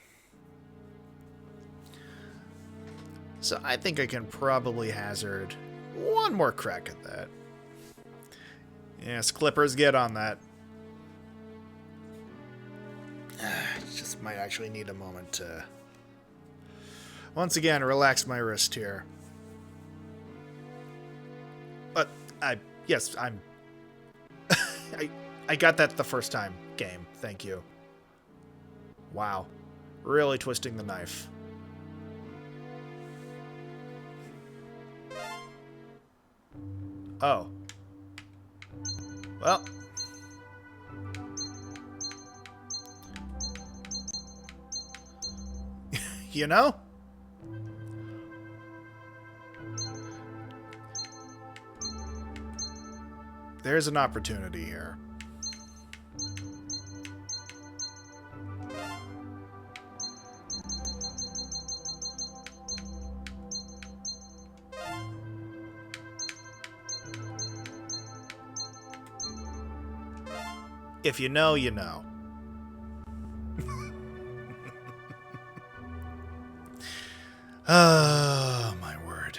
[SPEAKER 10] So I think I can probably hazard one more crack at that. Yes, Clippers, get on that. Just might actually need a moment to once again relax my wrist here. But I'm I got that the first time game. Thank you. Wow. Really twisting the knife. Oh. Well. You know? There's an opportunity here. If you know, you know. Oh, my word.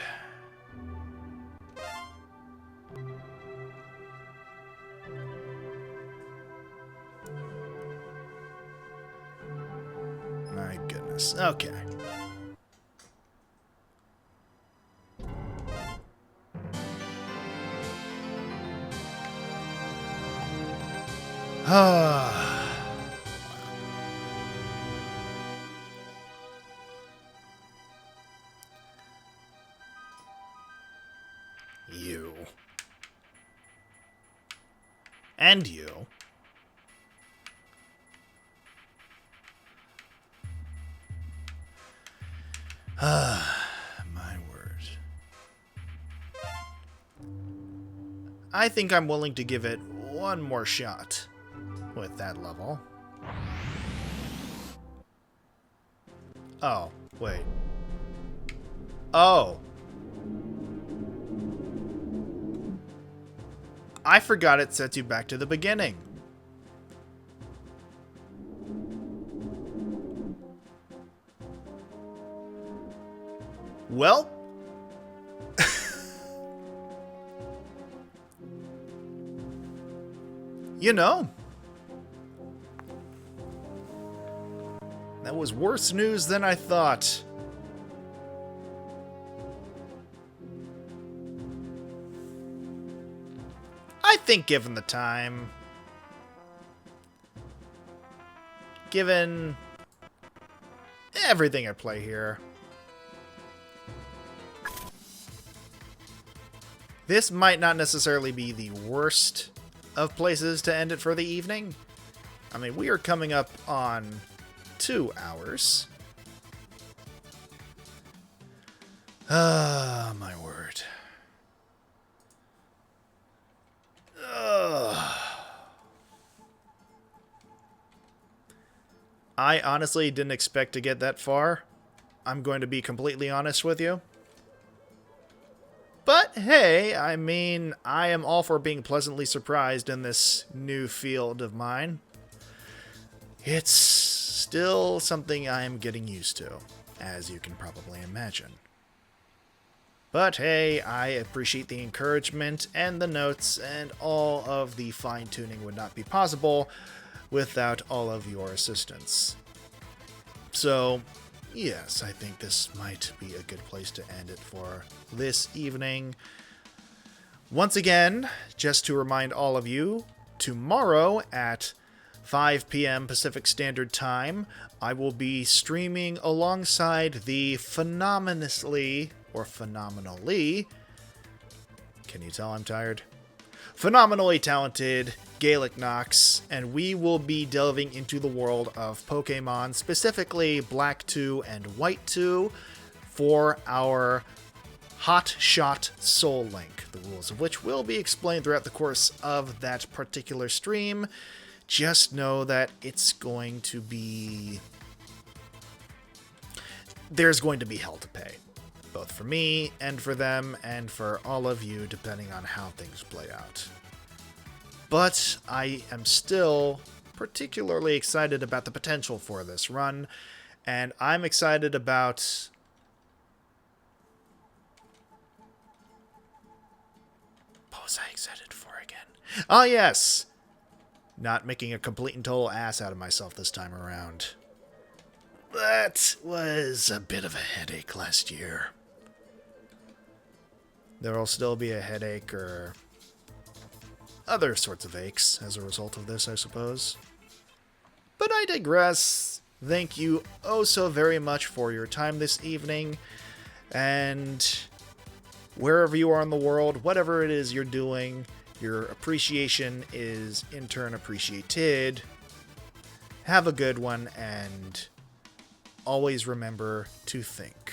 [SPEAKER 10] My goodness. Okay. You. And you. My word. I think I'm willing to give it one more shot with that level. Oh, wait. Oh. I forgot it sets you back to the beginning. Well, you know, that was worse news than I thought. I think given the time, given everything at play here, this might not necessarily be the worst of places to end it for the evening. I mean, we are coming up on 2 hours. Ah, my word. I honestly didn't expect to get that far. I'm going to be completely honest with you. But hey, I mean, I am all for being pleasantly surprised in this new field of mine. It's still something I am getting used to, as you can probably imagine. But hey, I appreciate the encouragement and the notes, and all of the fine-tuning would not be possible without all of your assistance. So, yes, I think this might be a good place to end it for this evening. Once again, just to remind all of you, tomorrow at 5 p.m. Pacific Standard Time, I will be streaming alongside the phenomenally, can you tell I'm tired? Phenomenally talented Gaelic Knox, and we will be delving into the world of Pokemon, specifically Black 2 and White 2, for our Hot Shot Soul Link, the rules of which will be explained throughout the course of that particular stream. Just know that it's going to be... there's going to be hell to pay, both for me and for them and for all of you, depending on how things play out. But I am still particularly excited about the potential for this run, and I'm excited about... what was I excited for again? Ah, yes! Not making a complete and total ass out of myself this time around. That was a bit of a headache last year. There will still be a headache or other sorts of aches as a result of this, I suppose. But I digress. Thank you oh so very much for your time this evening, and wherever you are in the world, whatever it is you're doing, your appreciation is in turn appreciated. Have a good one, and always remember to think.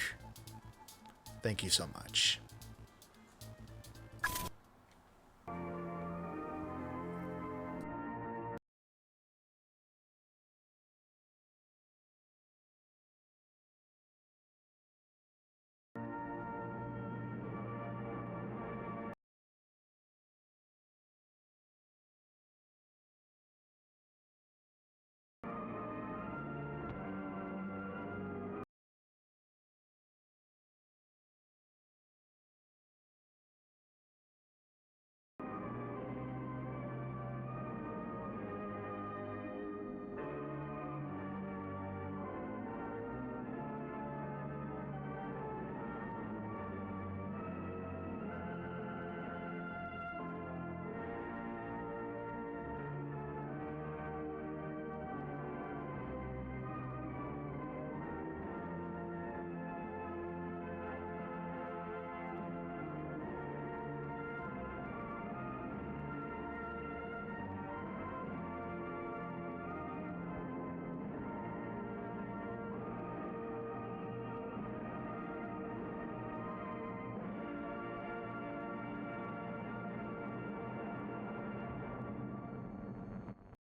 [SPEAKER 10] Thank you so much.